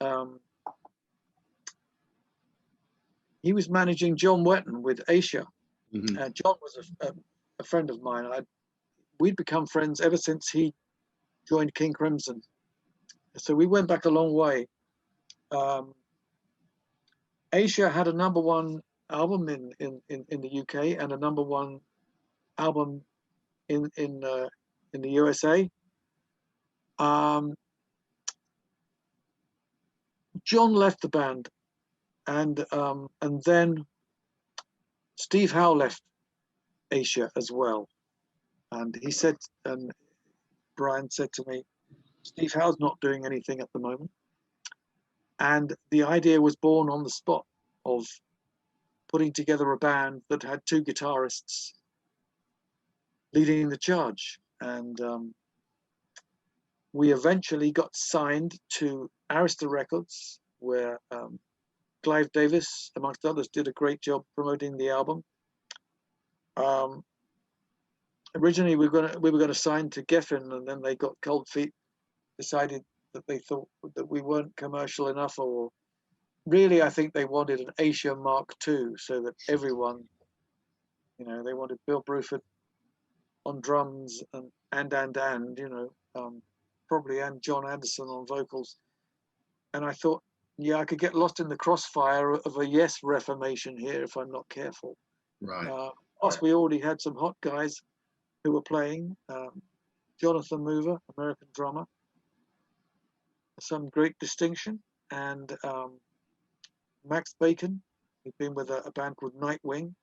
He was managing John Wetton with Asia. John was a friend of mine. We'd become friends ever since he joined King Crimson. So we went back a long way. Asia had a #1 album in the UK and a #1 album in the USA. John left the band, and then Steve Howe left Asia as well. And he said, and Brian said to me, Steve Howe's not doing anything at the moment. And the idea was born on the spot of putting together a band that had 2 guitarists leading the charge. And we eventually got signed to Arista Records, where Clive Davis, amongst others, did a great job promoting the album. Originally, we were going to sign to Geffen, and then they got cold feet, decided that they thought that we weren't commercial enough, or really, I think they wanted an Asia Mark II, so that everyone, you know, they wanted Bill Bruford on drums and you know, probably and John Anderson on vocals. And I thought, yeah, I could get lost in the crossfire of a Yes reformation here if I'm not careful. Right. Plus, we already had some hot guys who were playing. Jonathan Mover, American drummer, some great distinction, and Max Bacon, who'd been with a band called Nightwing,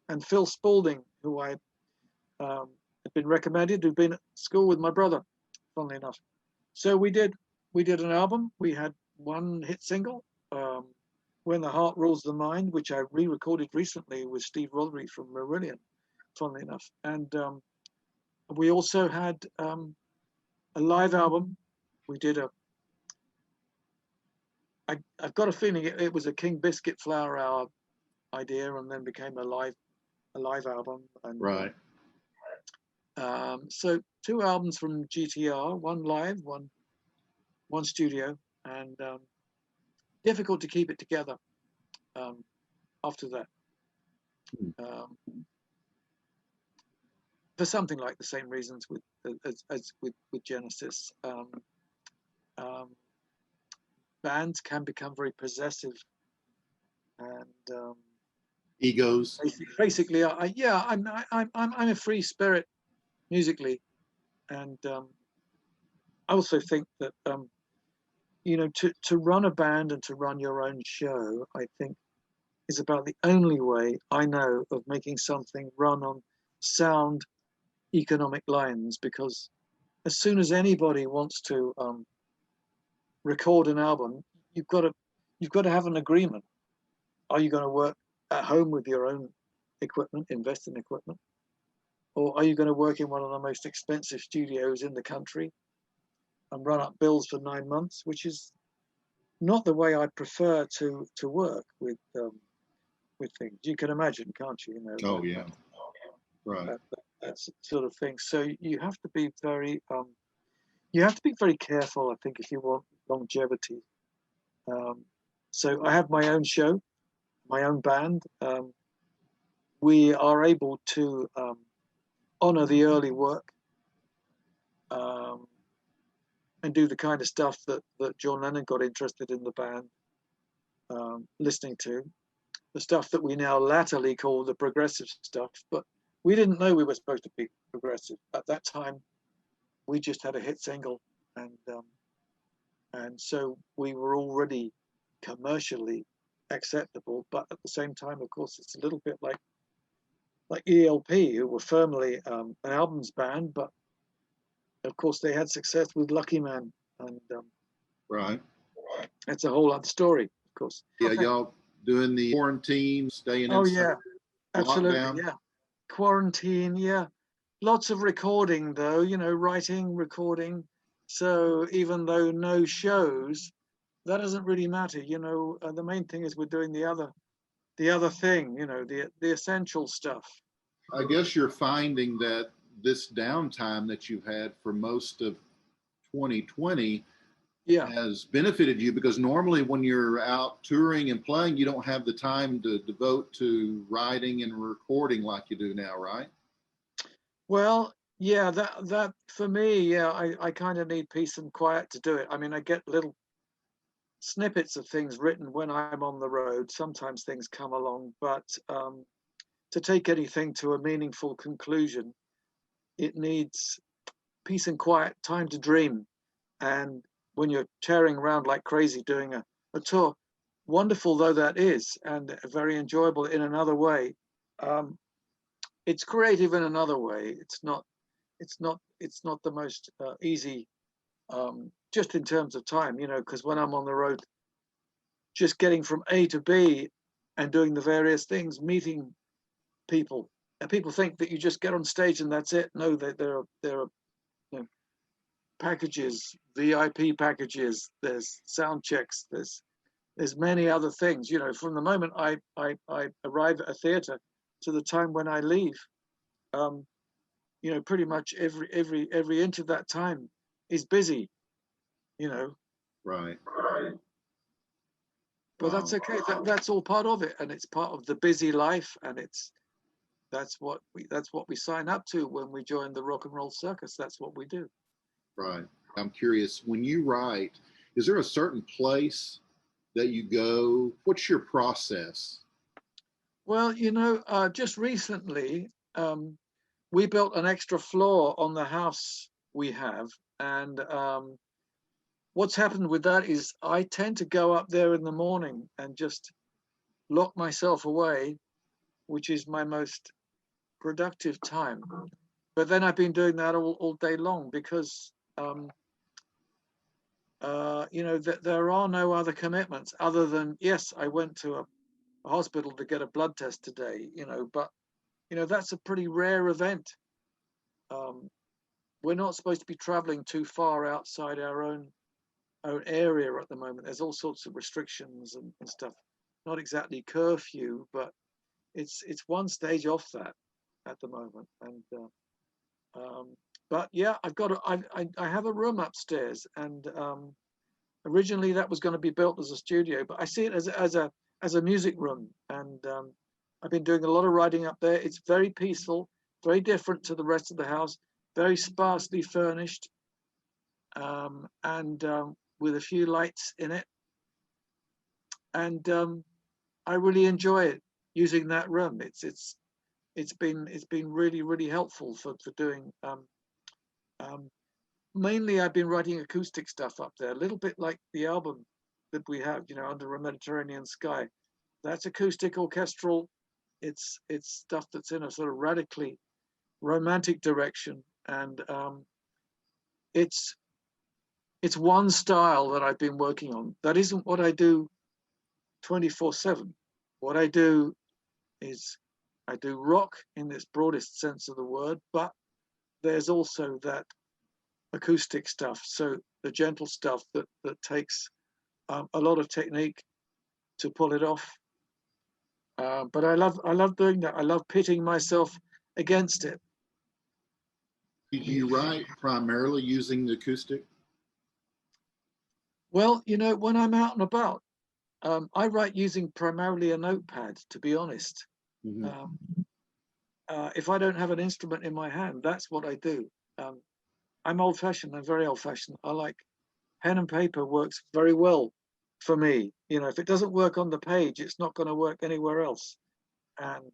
and Phil Spaulding, who I had been recommended, who'd been at school with my brother, funnily enough. So we did an album. We had 1 hit single, When the Heart Rules the Mind, which I re-recorded recently with Steve Rothery from Marillion, funnily enough. And we also had a live album. We did I've got a feeling it was a King Biscuit Flower Hour idea, and then became a live album. And, right. So 2 albums from GTR, 1 live, one studio, and difficult to keep it together after that. For something like the same reasons as with Genesis. Bands can become very possessive, and egos. Basically, I'm a free spirit musically, and I also think that you know, to run a band and to run your own show, I think, is about the only way I know of making something run on sound economic lines. Because as soon as anybody wants to record an album, you've got to have an agreement. Are you going to work at home with your own equipment, invest in equipment, or are you going to work in one of the most expensive studios in the country and run up bills for 9 months, which is not the way I prefer to work with things. You can imagine, can't you? You know. Oh yeah. Right. That sort of thing. So you have to be very careful, I think, if you want longevity. So I have my own show, my own band. We are able to honor the early work and do the kind of stuff that John Lennon got interested in the band listening to, the stuff that we now latterly call the progressive stuff. But we didn't know we were supposed to be progressive at that time. We just had a hit single, and so we were already commercially acceptable. But at the same time, of course, it's a little bit like ELP, who were firmly an albums band, but of course they had success with Lucky Man, and right. That's a whole other story, of course. Yeah, y'all doing the quarantine, staying Oh inside, yeah, absolutely, lockdown. yeah. Quarantine, yeah. Lots of recording though, you know, writing, recording. So even though no shows, that doesn't really matter, you know. The main thing is we're doing the other thing, you know, the essential stuff. I guess you're finding that this downtime that you've had for most of 2020 has benefited you, because normally when you're out touring and playing, you don't have the time to devote to writing and recording like you do now, right? Well, yeah, that for me, yeah, I kind of need peace and quiet to do it. I mean, I get little snippets of things written when I'm on the road. Sometimes things come along, but to take anything to a meaningful conclusion, it needs peace and quiet, time to dream. And when you're tearing around like crazy doing a tour, wonderful though that is, and very enjoyable in another way, It's creative in another way. It's not the most easy, just in terms of time, you know, because when I'm on the road, just getting from A to B and doing the various things, meeting people, and people think that you just get on stage and that's it. No, there are you know, packages, VIP packages. There's sound checks. There's many other things. You know, from the moment I arrive at a theater to the time when I leave, you know, pretty much every inch of that time is busy. You know. Right. But that's okay. That's all part of it, and it's part of the busy life, and that's what we sign up to when we join the rock and roll circus. That's what we do. Right. I'm curious, when you write, is there a certain place that you go? What's your process? Well, you know, just recently, we built an extra floor on the house we have, and what's happened with that is I tend to go up there in the morning and just lock myself away, which is my most productive time. But then I've been doing that all day long because, you know, there are no other commitments other than, yes, I went to a hospital to get a blood test today, you know, but, you know, that's a pretty rare event. We're not supposed to be traveling too far outside our own area at the moment. There's all sorts of restrictions and stuff. Not exactly curfew, but it's one stage off that at the moment. And but yeah, I have a room upstairs, and originally that was going to be built as a studio, but I see it as a music room, and I've been doing a lot of writing up there. It's very peaceful, very different to the rest of the house, very sparsely furnished, and with a few lights in it, and I really enjoy it using that room. It's been really helpful for doing. Mainly, I've been writing acoustic stuff up there, a little bit like the album that we have, you know, Under a Mediterranean Sky. That's acoustic orchestral. It's stuff that's in a sort of radically romantic direction, and it's one style that I've been working on. That isn't what I do 24/7. What I do is I do rock in this broadest sense of the word, but there's also that acoustic stuff. So the gentle stuff that takes a lot of technique to pull it off. But I love doing that. I love pitting myself against it. Do you write primarily using the acoustic? Well, you know, when I'm out and about, I write using primarily a notepad, to be honest. Mm-hmm. If I don't have an instrument in my hand, that's what I do. I'm old-fashioned. I'm very old-fashioned. I like pen and paper. Works very well for me. You know, if it doesn't work on the page, it's not going to work anywhere else. And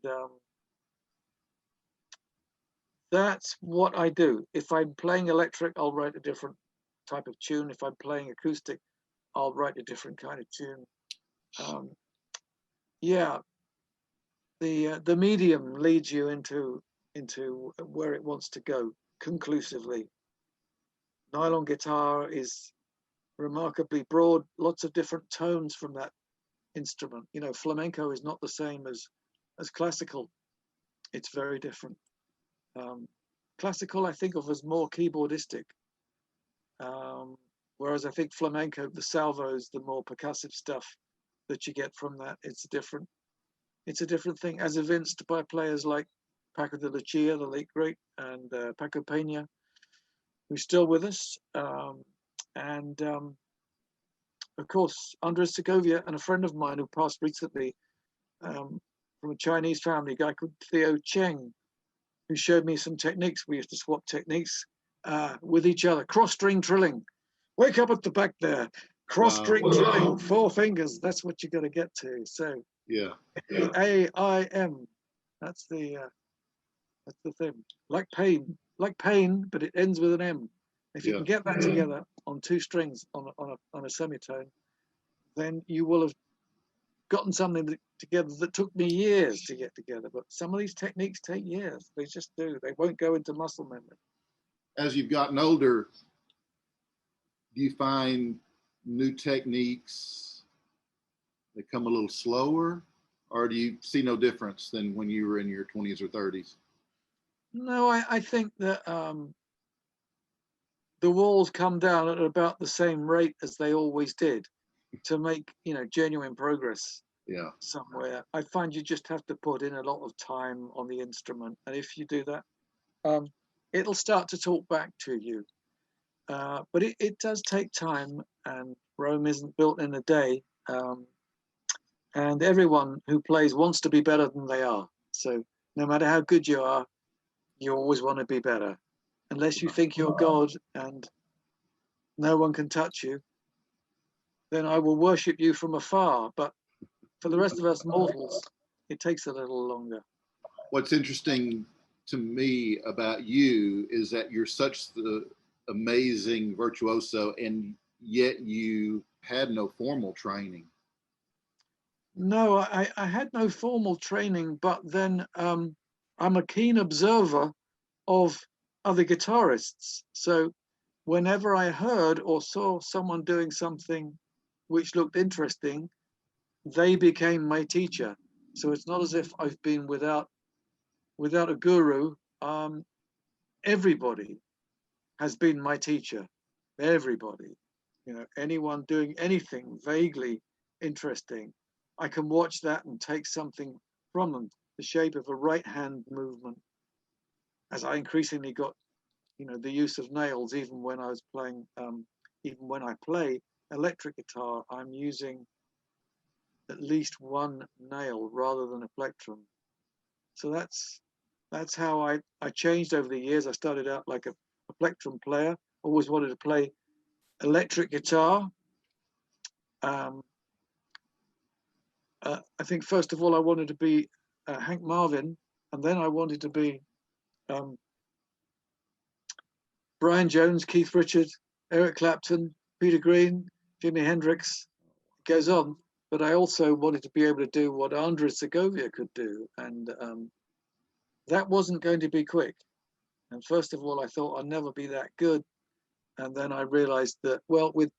that's what I do. If I'm playing electric, I'll write a different type of tune. If I'm playing acoustic, I'll write a different kind of tune. Yeah, the medium leads you into where it wants to go conclusively. Nylon guitar is remarkably broad, lots of different tones from that instrument. You know, flamenco is not the same as classical. It's very different. Classical I think of as more keyboardistic, whereas I think flamenco, the salvos, the more percussive stuff that you get from that, it's a different thing, as evinced by players like Paco de Lucia, the late great, and Paco Peña, who's still with us, and of course Andres Segovia, and a friend of mine who passed recently from a Chinese family, a guy called Theo Cheng, who showed me some techniques. We used to swap techniques with each other. Cross-string trilling. Wake up at the back there. Cross-string trilling, 4 fingers. That's what you got to get to. So yeah, A-I-M. That's the thing. Like pain, but it ends with an M. If you can get that together on 2 strings on a semitone, then you will have gotten something together that took me years to get together. But some of these techniques take years. They just do. They won't go into muscle memory. As you've gotten older, do you find new techniques that come a little slower, or do you see no difference than when you were in your 20s or 30s? No, I think that the walls come down at about the same rate as they always did to make, genuine progress. Yeah. Somewhere. I find you just have to put in a lot of time on the instrument. And if you do that, it'll start to talk back to you. But it does take time, and Rome isn't built in a day. And everyone who plays wants to be better than they are. So no matter how good you are, you always want to be better. Unless you think you're God and no one can touch you, then I will worship you from afar. But for the rest of us mortals, it takes a little longer. What's interesting to me about you is that you're such the amazing virtuoso, and yet you had no formal training. No, I had no formal training, but then I'm a keen observer of other guitarists. So whenever I heard or saw someone doing something which looked interesting, they became my teacher. So it's not as if I've been without a guru. Everybody has been my teacher. Everybody, anyone doing anything vaguely interesting, I can watch that and take something from them. The shape of a right hand movement. As I increasingly got, the use of nails, even when I was playing, even when I play electric guitar, I'm using at least one nail rather than a plectrum. So that's how I changed over the years. I started out like a plectrum player, always wanted to play electric guitar. I think first of all I wanted to be Hank Marvin, and then I wanted to be Brian Jones, Keith Richards, Eric Clapton, Peter Green, Jimi Hendrix. It goes on. But I also wanted to be able to do what Andres Segovia could do, and that wasn't going to be quick. And first of all, I thought I'd never be that good, and then I realized that, well, with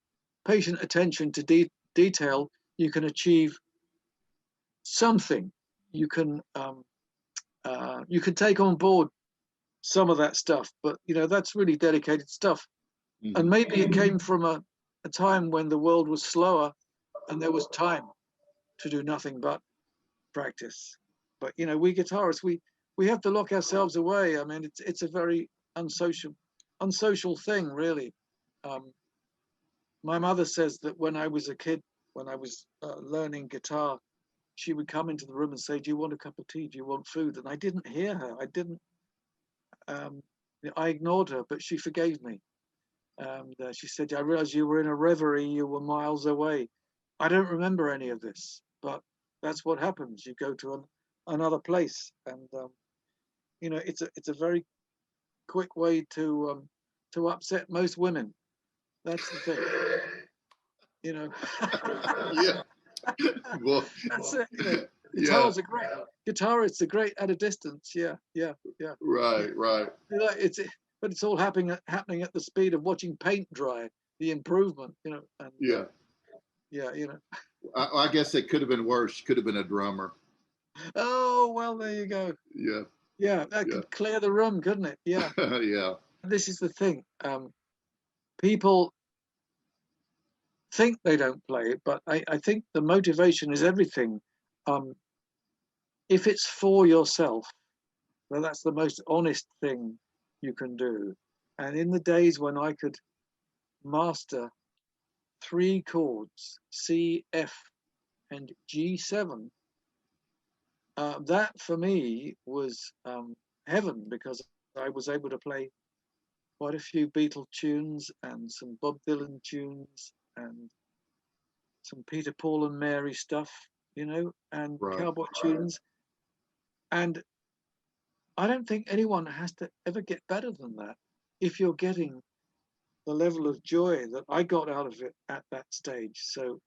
patient attention to detail, you can achieve something. You can take on board some of that stuff, but that's really dedicated stuff. Mm-hmm. And maybe it came from a time when the world was slower and there was time to do nothing but practice. But we guitarists, we have to lock ourselves away. I mean, it's a very unsocial thing, really. My mother says that when I was a kid, when I was learning guitar, she would come into the room and say, "Do you want a cup of tea? Do you want food?" And I didn't hear her. I ignored her, but she forgave me. And she said, "I realized you were in a reverie. You were miles away." I don't remember any of this, but that's what happens. You go to another place, and it's a very quick way to upset most women. That's the thing, Yeah. Well, that's it. Guitarists are great. Guitarists are great at a distance. Yeah. Right. But it's all happening at the speed of watching paint dry. The improvement, and, yeah. I guess it could have been worse. Could have been a drummer. Oh well, there you go. Yeah. That could clear the room, couldn't it? Yeah. Yeah. This is the thing. People think they don't play, but I think the motivation is everything. If it's for yourself, well, that's the most honest thing you can do. And in the days when I could master 3 chords, C, F, and G7, that for me was heaven, because I was able to play quite a few Beatle tunes and some Bob Dylan tunes and some Peter, Paul and Mary stuff, and cowboy tunes. And I don't think anyone has to ever get better than that if you're getting the level of joy that I got out of it at that stage. So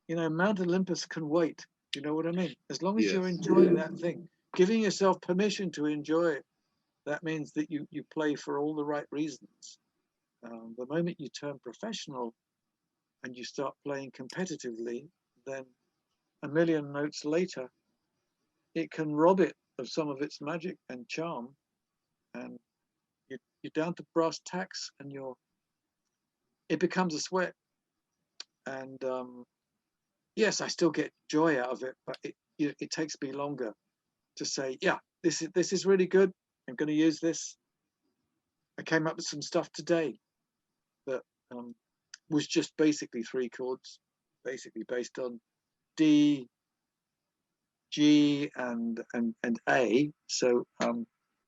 Mount Olympus can wait. You know what I mean? As long as Yes. you're enjoying that thing, giving yourself permission to enjoy it, that means that you play for all the right reasons. The moment you turn professional and you start playing competitively, then a million notes later, it can rob it of some of its magic and charm, and you're down to brass tacks, and it becomes a sweat. And yes, I still get joy out of it, but it takes me longer to say, yeah, this is really good. I'm going to use this. I came up with some stuff today that was just basically 3 chords, basically based on D, G, and A. So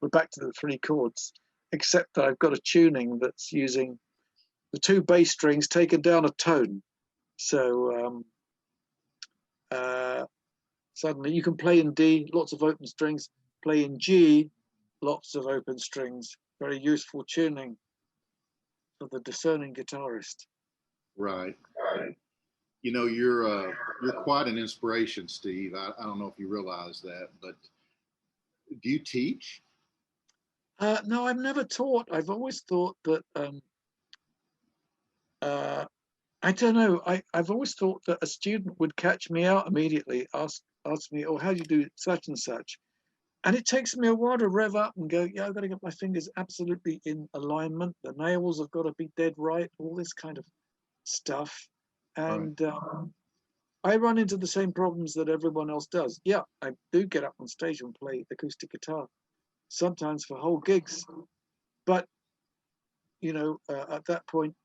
we're back to the 3 chords, except that I've got a tuning that's using the 2 bass strings taken down a tone. So suddenly you can play in D, lots of open strings, play in G, lots of open strings. Very useful tuning for the discerning guitarist. Right. You're quite an inspiration, Steve. I don't know if you realize that, but do you teach? No, I've never taught. I've always thought that I don't know. I've always thought that a student would catch me out immediately, ask me, "Oh, how do you do such and such?" And it takes me a while to rev up and go, "Yeah, I've got to get my fingers absolutely in alignment. The nails have got to be dead right. All this kind of stuff." And I run into the same problems that everyone else does. Yeah, I do get up on stage and play acoustic guitar, sometimes for whole gigs. But at that point,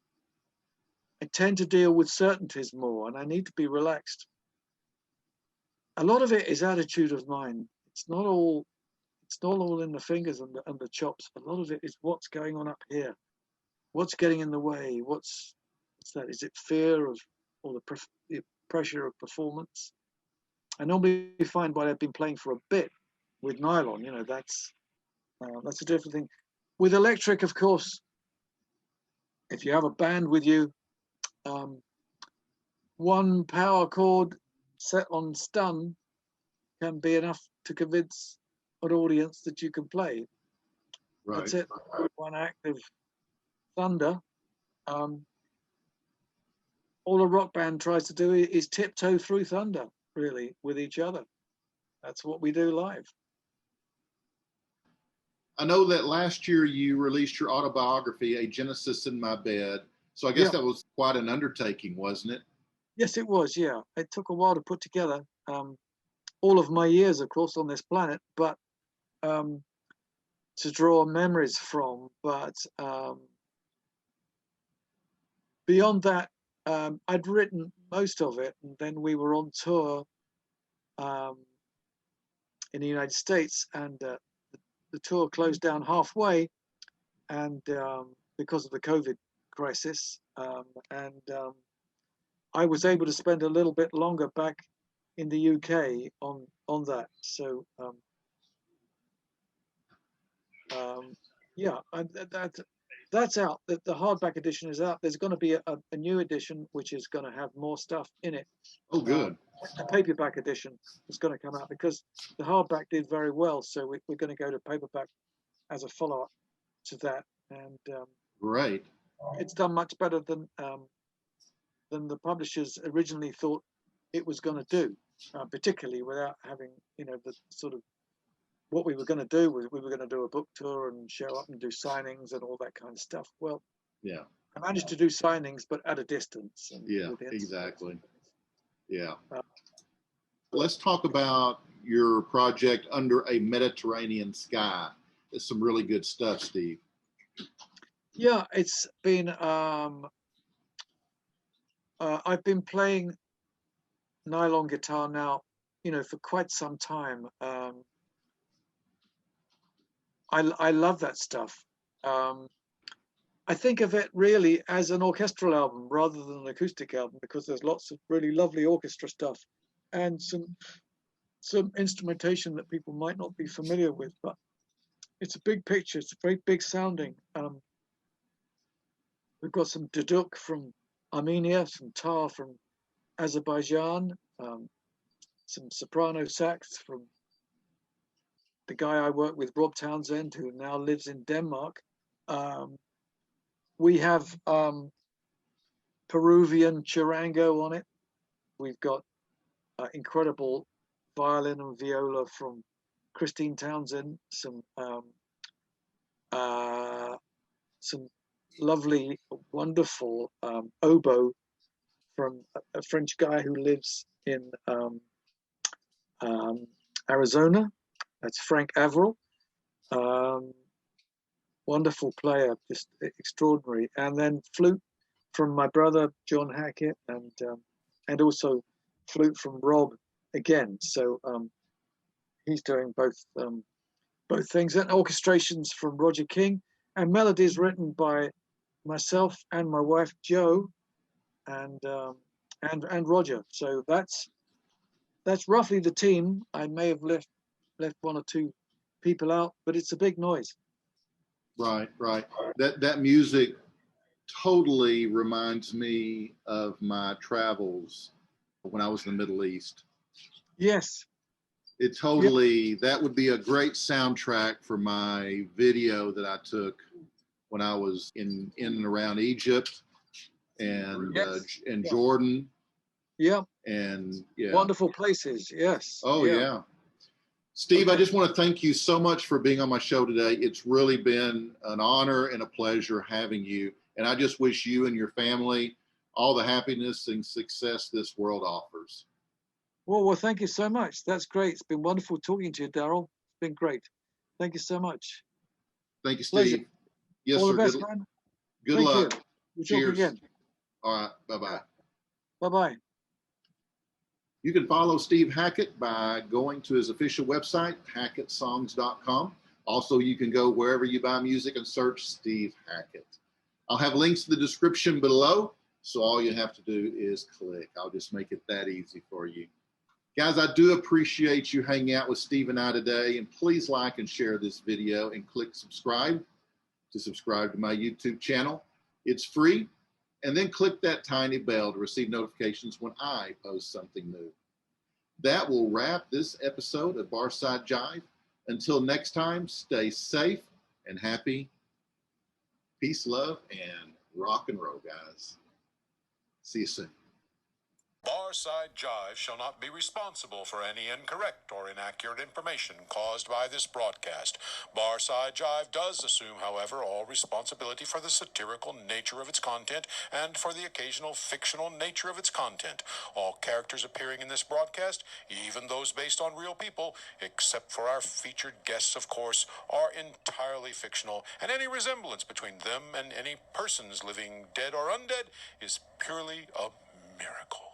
I tend to deal with certainties more, and I need to be relaxed. A lot of it is attitude of mind. It's not all in the fingers and the chops. A lot of it is what's going on up here, what's getting in the way, what's that? Is it fear of or the pressure of performance? I normally find what I've been playing for a bit with nylon. That's a different thing. With electric, of course, if you have a band with you, one power chord set on stun can be enough to convince an audience that you can play. Right. That's it. One act of thunder. All a rock band tries to do is tiptoe through thunder, really, with each other. That's what we do live. I know that last year you released your autobiography, A Genesis in My Bed. So I guess that was quite an undertaking, wasn't it? Yes, it was, yeah. It took a while to put together. All of my years, of course, on this planet, but to draw memories from. But beyond that, I'd written most of it, and then we were on tour in the United States, and the tour closed down halfway, and because of the COVID crisis, and I was able to spend a little bit longer back in the UK on that. So yeah, that's out. The hardback edition is out. There's going to be a new edition which is going to have more stuff in it. Oh, good. A paperback edition is going to come out because the hardback did very well. So we're going to go to paperback as a follow-up to that. And right, it's done much better than the publishers originally thought it was going to do, particularly without having the sort of what we were going to do was we were going to do a book tour and show up and do signings and all that kind of stuff. Well, yeah, I managed to do signings, but at a distance. Yeah, exactly. Yeah. Let's talk about your project Under a Mediterranean Sky. It's some really good stuff, Steve. Yeah, it's been, I've been playing nylon guitar now, for quite some time. I love that stuff. I think of it really as an orchestral album rather than an acoustic album because there's lots of really lovely orchestra stuff and some instrumentation that people might not be familiar with, but it's a big picture. It's very big sounding. We've got some duduk from Armenia, some tar from Azerbaijan, some soprano sax from the guy I work with, Rob Townsend, who now lives in Denmark. We have Peruvian charango on it. We've got incredible violin and viola from Christine Townsend, some lovely, wonderful oboe from a French guy who lives in Arizona. That's Frank Averill. Wonderful player, just extraordinary. And then flute from my brother John Hackett, and also flute from Rob again. So he's doing both things. And orchestrations from Roger King, and melodies written by myself and my wife Jo, and Roger. So that's roughly the team. I may have left one or two people out, but it's a big noise. Right. That music totally reminds me of my travels when I was in the Middle East. Yes. It totally, that would be a great soundtrack for my video that I took when I was in and around Egypt and Jordan. Yeah. And wonderful places. Yes. Oh yeah. Steve, I just want to thank you so much for being on my show today. It's really been an honor and a pleasure having you. And I just wish you and your family all the happiness and success this world offers. Well, thank you so much. That's great. It's been wonderful talking to you, Daryl. It's been great. Thank you so much. Thank you, Steve. Pleasure. Yes, all sir. The best, man. Good thank luck. You. Cheers. Talk again. All right. Bye-bye. Bye-bye. You can follow Steve Hackett by going to his official website, hackettsongs.com. Also, you can go wherever you buy music and search Steve Hackett. I'll have links in the description below, so all you have to do is click. I'll just make it that easy for you. Guys, I do appreciate you hanging out with Steve and I today, and please like and share this video and click subscribe to my YouTube channel. It's free. And then click that tiny bell to receive notifications when I post something new. That will wrap this episode of Barside Jive. Until next time, stay safe and happy. Peace, love, and rock and roll, guys. See you soon. Barside Jive shall not be responsible for any incorrect or inaccurate information caused by this broadcast. Barside Jive does assume, however, all responsibility for the satirical nature of its content and for the occasional fictional nature of its content. All characters appearing in this broadcast, even those based on real people, except for our featured guests, of course, are entirely fictional, and any resemblance between them and any persons living dead or undead is purely a miracle.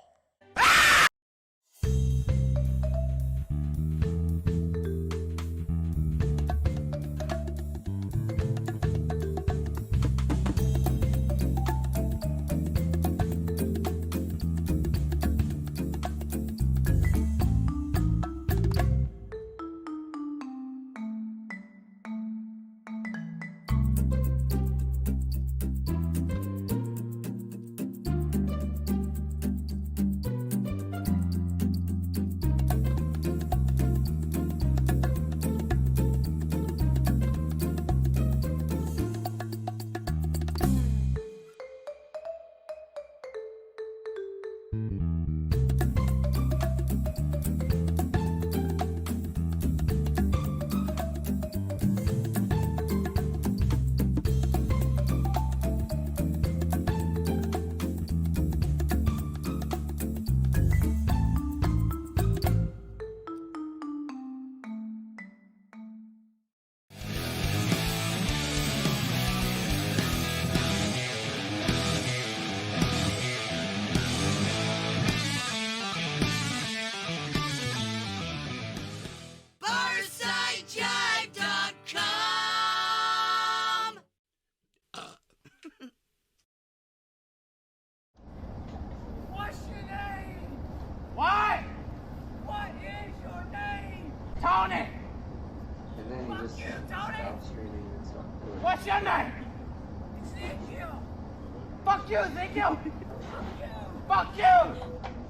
What's your name? Ezekiel. Fuck you, Ezekiel. Fuck you.